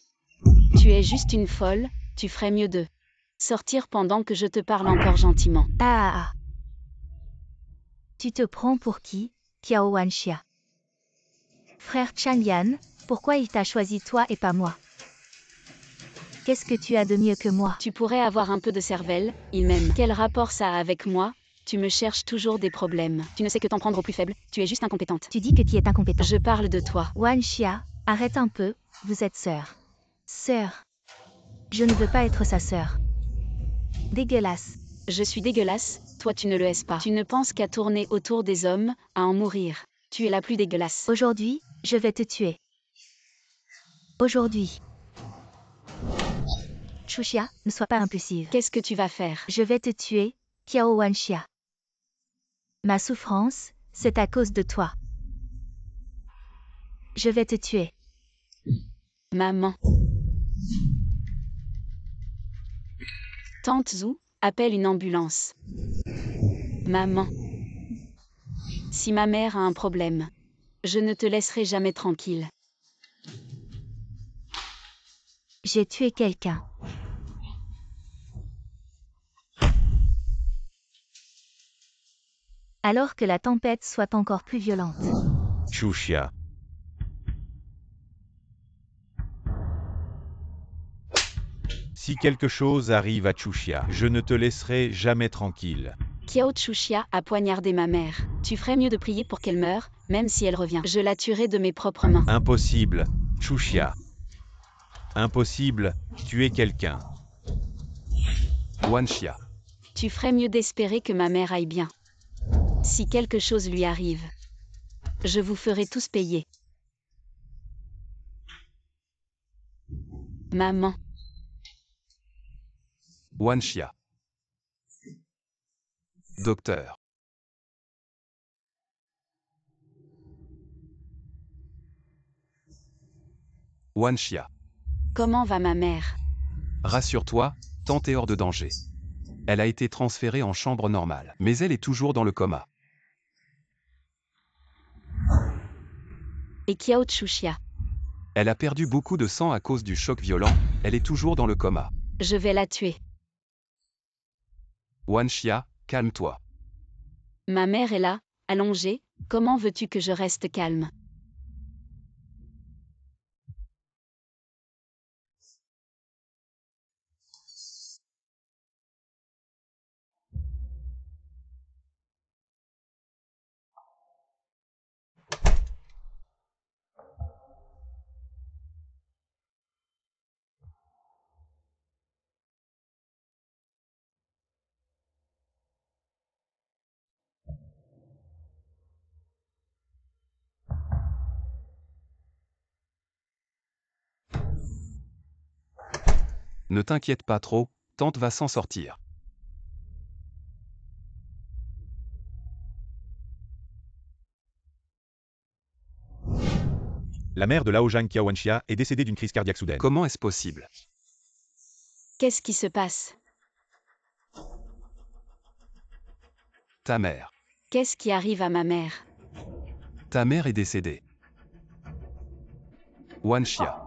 Tu es juste une folle, tu ferais mieux de sortir pendant que je te parle encore gentiment. Ah. Tu te prends pour qui, Kiao Wanxia? Frère Chan Yan, pourquoi il t'a choisi toi et pas moi? Qu'est-ce que tu as de mieux que moi? Tu pourrais avoir un peu de cervelle, il m'aime. Quel rapport ça a avec moi? Tu me cherches toujours des problèmes. Tu ne sais que t'en prendre aux plus faibles, tu es juste incompétente. Tu dis que qui est incompétent. Je parle de toi. Wanxia, arrête un peu, vous êtes sœur. Sœur. Je ne veux pas être sa sœur. Dégueulasse. Je suis dégueulasse, toi tu ne le es pas. Tu ne penses qu'à tourner autour des hommes, à en mourir. Tu es la plus dégueulasse. Aujourd'hui, je vais te tuer. Aujourd'hui. Chuxia, ne sois pas impulsive. Qu'est-ce que tu vas faire? Je vais te tuer, Kiao Wanxia. Ma souffrance, c'est à cause de toi. Je vais te tuer. Maman. Tante Zhu, appelle une ambulance. Maman. Si ma mère a un problème, je ne te laisserai jamais tranquille. J'ai tué quelqu'un. Alors que la tempête soit encore plus violente. Chuxia. Si quelque chose arrive à Chuxia, je ne te laisserai jamais tranquille. Kiao Chuxia a poignardé ma mère. Tu ferais mieux de prier pour qu'elle meure, même si elle revient. Je la tuerai de mes propres mains. Impossible, Chuxia. Impossible, tuer quelqu'un. Wanxia. Tu ferais mieux d'espérer que ma mère aille bien. Si quelque chose lui arrive, je vous ferai tous payer. Maman, Wanxia. Docteur. Wanxia. comment va ma mère? Rassure-toi, tante est hors de danger. Elle a été transférée en chambre normale, mais elle est toujours dans le coma. Et Kiao Chuxia, Elle a perdu beaucoup de sang à cause du choc violent, elle est toujours dans le coma. je vais la tuer. Wanxia, calme-toi. Ma mère est là, allongée, comment veux-tu que je reste calme? Ne t'inquiète pas trop, tante va s'en sortir. La mère de Lao Zhang Kiao Wanxia est décédée d'une crise cardiaque soudaine. Comment est-ce possible? Qu'est-ce qui se passe? Ta mère. Qu'est-ce qui arrive à ma mère? Ta mère est décédée. Wanxia.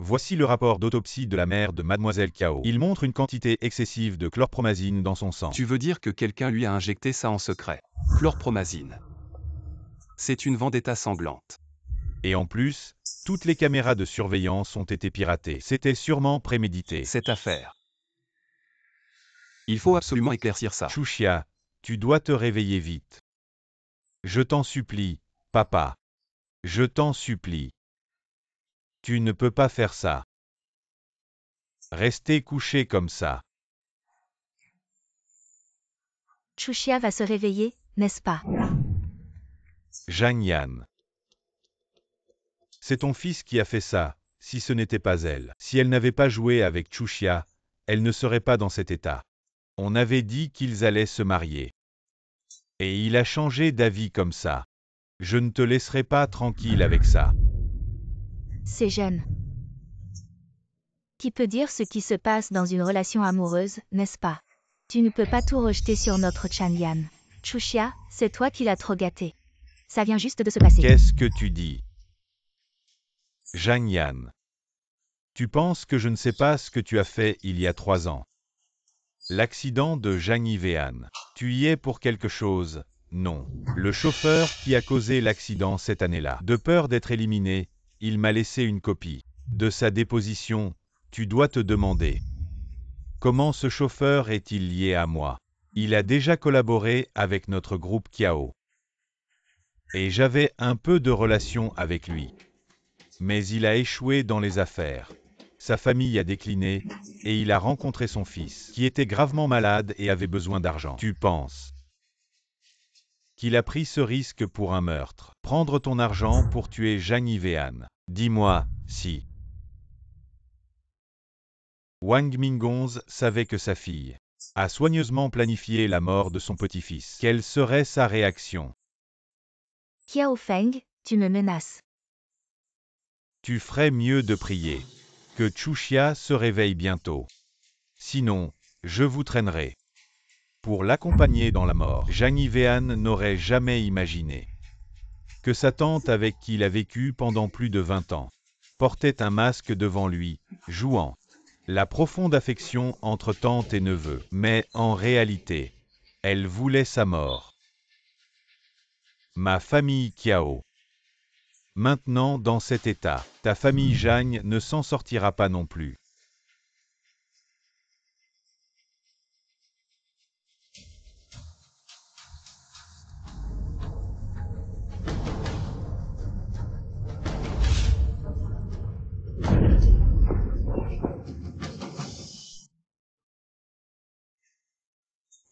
Voici le rapport d'autopsie de la mère de Mademoiselle Kiao. Il montre une quantité excessive de chlorpromazine dans son sang. Tu veux dire que quelqu'un lui a injecté ça en secret? Chlorpromazine. C'est une vendetta sanglante. Et en plus, toutes les caméras de surveillance ont été piratées. C'était sûrement prémédité. Cette affaire. Il faut absolument éclaircir ça. Chuxia, tu dois te réveiller vite. Je t'en supplie, papa. Je t'en supplie. Tu ne peux pas faire ça. Rester couché comme ça. Chuxia va se réveiller, n'est-ce pas? Zhang Yan. C'est ton fils qui a fait ça, si ce n'était pas elle. Si elle n'avait pas joué avec Chuxia, elle ne serait pas dans cet état. On avait dit qu'ils allaient se marier. Et il a changé d'avis comme ça. Je ne te laisserai pas tranquille avec ça. C'est jeune. Qui peut dire ce qui se passe dans une relation amoureuse, n'est-ce pas? Tu ne peux pas tout rejeter sur notre Chanyan. Chuxia, c'est toi qui l'as trop gâté. Ça vient juste de se passer. Qu'est-ce que tu dis? Zhang Yan. Tu penses que je ne sais pas ce que tu as fait il y a 3 ans? L'accident de Zhang Yivean. Tu y es pour quelque chose? Non. Le chauffeur qui a causé l'accident cette année-là. De peur d'être éliminé, il m'a laissé une copie. De sa déposition, tu dois te demander. Comment ce chauffeur est-il lié à moi? Il a déjà collaboré avec notre groupe Kiao. Et j'avais un peu de relation avec lui. Mais il a échoué dans les affaires. Sa famille a décliné, et il a rencontré son fils, qui était gravement malade et avait besoin d'argent. Tu penses qu'il a pris ce risque pour un meurtre? Prendre ton argent pour tuer Zhang Yivean. Dis-moi, si. Wang Mingonz savait que sa fille a soigneusement planifié la mort de son petit-fils. Quelle serait sa réaction? Kiao Feng, tu me menaces. Tu ferais mieux de prier que Chuxia se réveille bientôt. Sinon, je vous traînerai. Pour l'accompagner dans la mort, Zhang Yivean n'aurait jamais imaginé que sa tante avec qui il a vécu pendant plus de 20 ans portait un masque devant lui, jouant la profonde affection entre tante et neveu. Mais en réalité, elle voulait sa mort. Ma famille Kiao. Maintenant dans cet état, ta famille Zhang ne s'en sortira pas non plus.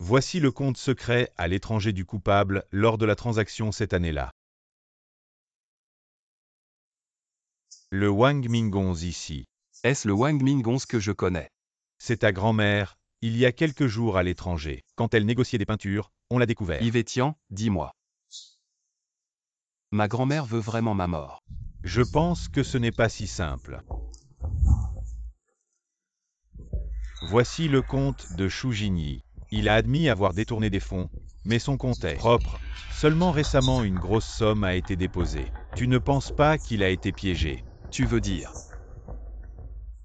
Voici le compte secret à l'étranger du coupable lors de la transaction cette année-là. Le Wang Mingonz ici. Est-ce le Wang Mingonz que je connais? C'est ta grand-mère, il y a quelques jours à l'étranger. Quand elle négociait des peintures, on l'a découvert. Yvétian, dis-moi. Ma grand-mère veut vraiment ma mort. Je pense que ce n'est pas si simple. Voici le compte de Xu Jingyi. Il a admis avoir détourné des fonds, mais son compte est propre. Seulement récemment, une grosse somme a été déposée. Tu ne penses pas qu'il a été piégé? Tu veux dire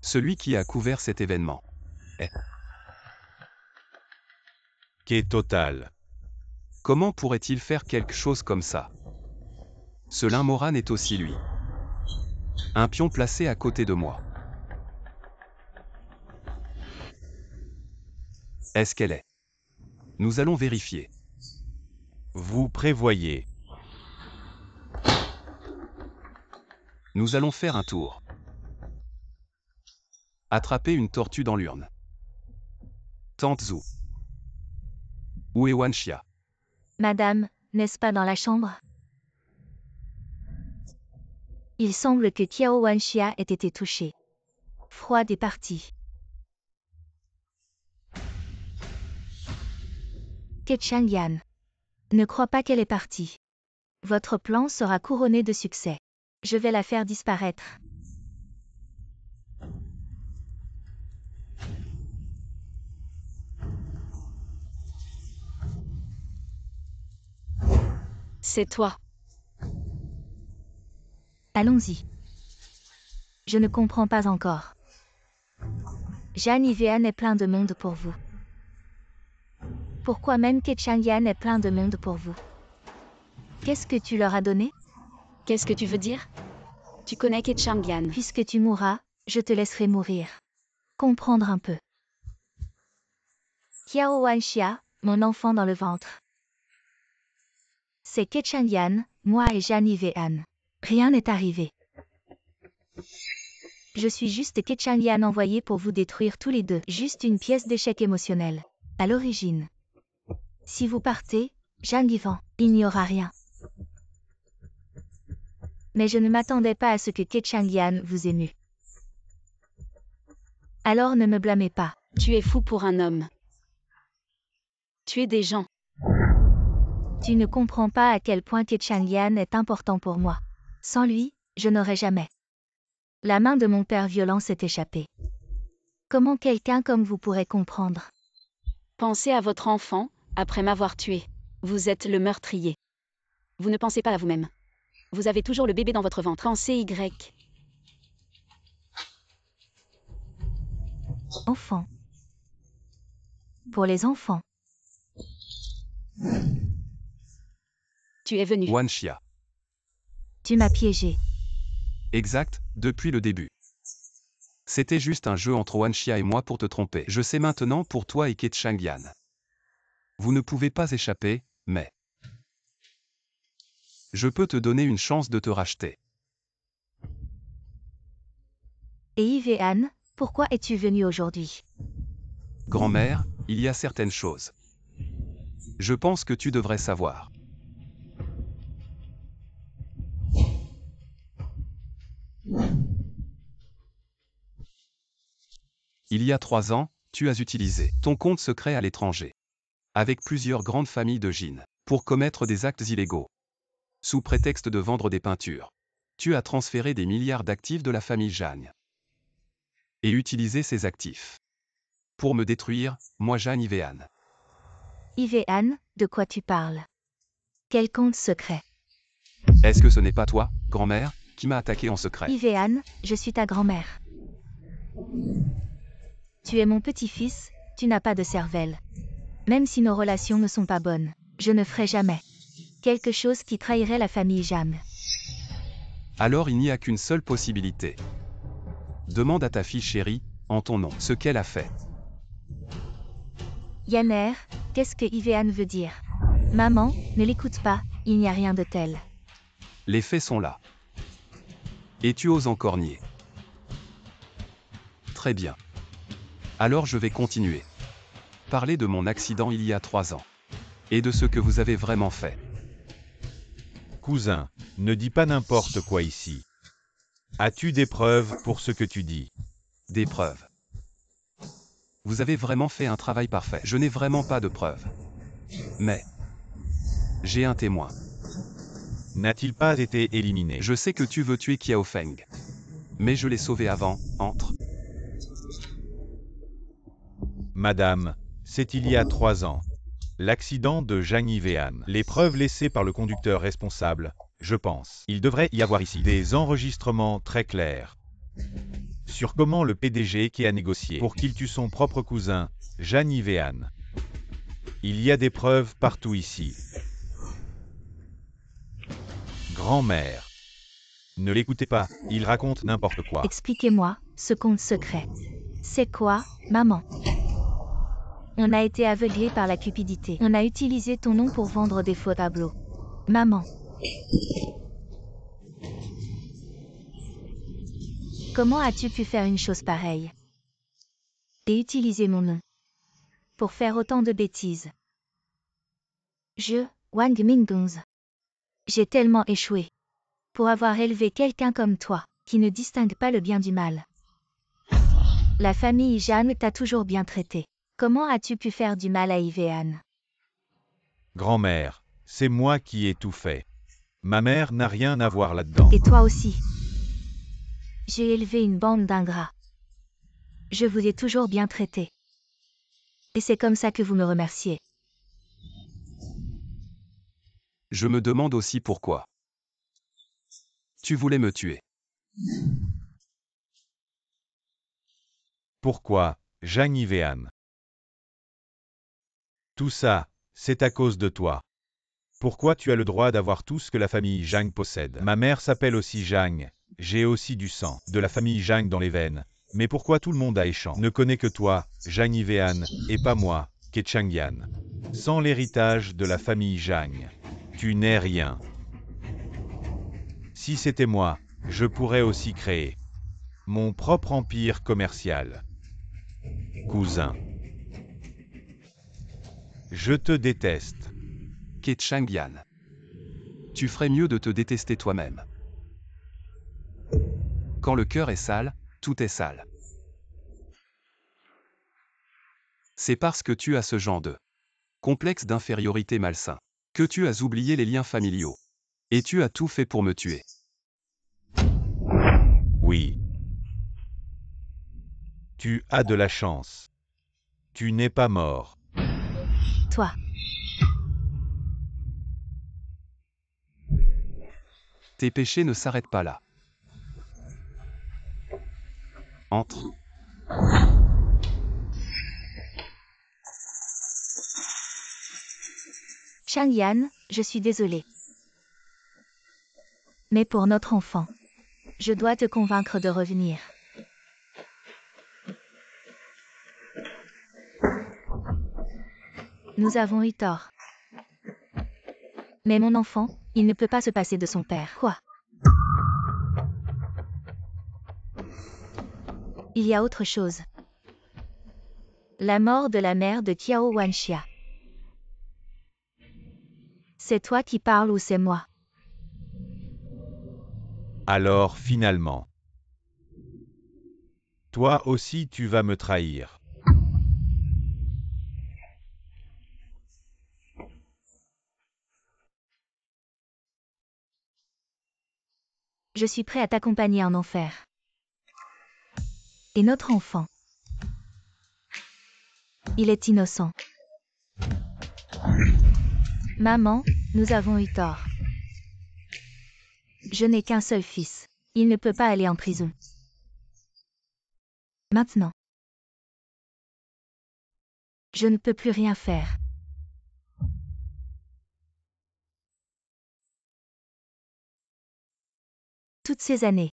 celui qui a couvert cet événement est Qu'est total. Comment pourrait-il faire quelque chose comme ça? Ce Lin Moran est aussi lui. Un pion placé à côté de moi. Est-ce qu'elle est? Nous allons vérifier. Vous prévoyez. Nous allons faire un tour. Attraper une tortue dans l'urne. Tante Zhu. Où est Wanxia? Madame, n'est-ce pas dans la chambre? Il semble que Qiao Wanxia ait été touchée. Froide et partie. Ke Changyan. Ne crois pas qu'elle est partie. Votre plan sera couronné de succès. Je vais la faire disparaître. C'est toi. Allons-y. Je ne comprends pas encore. Zhang Yivean est plein de monde pour vous. Pourquoi même Ke Changyan est plein de monde pour vous? Qu'est-ce que tu leur as donné? Qu'est-ce que tu veux dire? Tu connais Ke Changyan. Puisque tu mourras, je te laisserai mourir. Comprendre un peu. Qiao Wanxia, mon enfant dans le ventre. C'est Ke Changyan, moi et Zhang Yivean. Rien n'est arrivé. Je suis juste Ke Changyan envoyé pour vous détruire tous les deux. Juste une pièce d'échec émotionnel. À l'origine. Si vous partez, Zhang Yivan, il n'y aura rien. Mais je ne m'attendais pas à ce que Ke Changyan vous émue. Alors ne me blâmez pas. Tu es fou pour un homme. Tuer des gens. Tu ne comprends pas à quel point Ke Changyan est important pour moi. Sans lui, je n'aurais jamais. La main de mon père violent s'est échappée. Comment quelqu'un comme vous pourrait comprendre? Pensez à votre enfant, après m'avoir tué. Vous êtes le meurtrier. Vous ne pensez pas à vous-même. Vous avez toujours le bébé dans votre ventre. Pensez Y. Enfant. Pour les enfants. Tu es venu. Wanxia. Tu m'as piégé. Exact, depuis le début. C'était juste un jeu entre Wanxia et moi pour te tromper. Je sais maintenant pour toi et Ke Changyan. Vous ne pouvez pas échapper, mais je peux te donner une chance de te racheter. Et Yivean, pourquoi es-tu venu aujourd'hui? Grand-mère, il y a certaines choses. Je pense que tu devrais savoir. Il y a 3 ans, tu as utilisé ton compte secret à l'étranger, avec plusieurs grandes familles de Jin, pour commettre des actes illégaux. Sous prétexte de vendre des peintures, tu as transféré des milliards d'actifs de la famille Zhang et utilisé ces actifs pour me détruire, moi Zhang Yivean. Yivean, de quoi tu parles? Quel compte secret? Est-ce que ce n'est pas toi, grand-mère, qui m'a attaqué en secret? Yivean, je suis ta grand-mère. Tu es mon petit-fils, tu n'as pas de cervelle. Même si nos relations ne sont pas bonnes, je ne ferai jamais quelque chose qui trahirait la famille Zhang. Alors il n'y a qu'une seule possibilité. Demande à ta fille chérie, en ton nom, ce qu'elle a fait. Yanner, qu'est-ce que Yivean veut dire? Maman, ne l'écoute pas, il n'y a rien de tel. Les faits sont là. Et tu oses encore nier. Très bien. Alors je vais continuer. Parlez de mon accident il y a 3 ans. Et de ce que vous avez vraiment fait. Cousin, ne dis pas n'importe quoi ici. As-tu des preuves pour ce que tu dis? Des preuves. Vous avez vraiment fait un travail parfait. Je n'ai vraiment pas de preuves. Mais j'ai un témoin. N'a-t-il pas été éliminé? Je sais que tu veux tuer Qiao Feng. Mais je l'ai sauvé avant, entre. Madame, c'est il y a 3 ans. L'accident de Zhang Yivean. Les preuves laissées par le conducteur responsable, je pense. Il devrait y avoir ici des enregistrements très clairs sur comment le PDG qui a négocié pour qu'il tue son propre cousin, Zhang Yivean. Il y a des preuves partout ici. Grand-mère. Ne l'écoutez pas, il raconte n'importe quoi. Expliquez-moi, ce compte secret. C'est quoi, maman? On a été aveuglé par la cupidité. On a utilisé ton nom pour vendre des faux tableaux. Maman. Comment as-tu pu faire une chose pareille? Et utiliser mon nom pour faire autant de bêtises? Wang Minggong. J'ai tellement échoué pour avoir élevé quelqu'un comme toi, qui ne distingue pas le bien du mal. La famille Jeanne t'a toujours bien traité. Comment as-tu pu faire du mal à Yivean? Grand-mère, c'est moi qui ai tout fait. Ma mère n'a rien à voir là-dedans. Et toi aussi. J'ai élevé une bande d'ingrats. Je vous ai toujours bien traité. Et c'est comme ça que vous me remerciez. Je me demande aussi pourquoi. Tu voulais me tuer. Pourquoi, Zhang Yivean? Tout ça, c'est à cause de toi. Pourquoi tu as le droit d'avoir tout ce que la famille Zhang possède? Ma mère s'appelle aussi Zhang. J'ai aussi du sang de la famille Zhang dans les veines. Mais pourquoi tout le monde à Échan ne connaît que toi, Zhang Yivean, et pas moi, Ke Changyan? Sans l'héritage de la famille Zhang, tu n'es rien. Si c'était moi, je pourrais aussi créer mon propre empire commercial. Cousin. Je te déteste. Ke Changyan. Tu ferais mieux de te détester toi-même. Quand le cœur est sale, tout est sale. C'est parce que tu as ce genre de complexe d'infériorité malsain que tu as oublié les liens familiaux. Et tu as tout fait pour me tuer. Oui. Tu as de la chance. Tu n'es pas mort. Toi. Tes péchés ne s'arrêtent pas là. Entre. Changyan, je suis désolée. Mais pour notre enfant, je dois te convaincre de revenir. Nous avons eu tort. Mais mon enfant, il ne peut pas se passer de son père. Quoi? Il y a autre chose. La mort de la mère de Qiao Wanxia. C'est toi qui parles ou c'est moi? Alors finalement. Toi aussi tu vas me trahir. Je suis prêt à t'accompagner en enfer. Et notre enfant, il est innocent. Maman, nous avons eu tort. Je n'ai qu'un seul fils. Il ne peut pas aller en prison. Maintenant, je ne peux plus rien faire. Toutes ces années,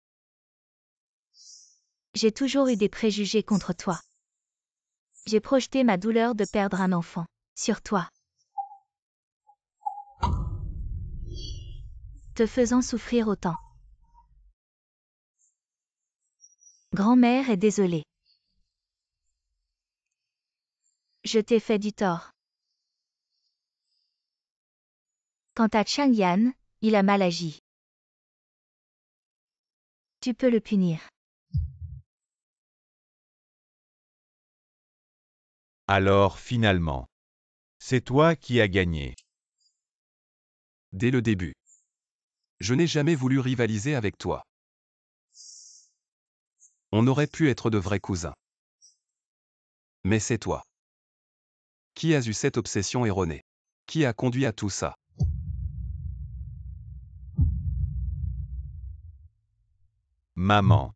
j'ai toujours eu des préjugés contre toi. J'ai projeté ma douleur de perdre un enfant sur toi, te faisant souffrir autant. Grand-mère est désolée. Je t'ai fait du tort. Quant à Chang Yan, il a mal agi. Tu peux le punir. Alors finalement, c'est toi qui as gagné. Dès le début. Je n'ai jamais voulu rivaliser avec toi. On aurait pu être de vrais cousins. Mais c'est toi. Qui a eu cette obsession erronée? Qui a conduit à tout ça? Maman.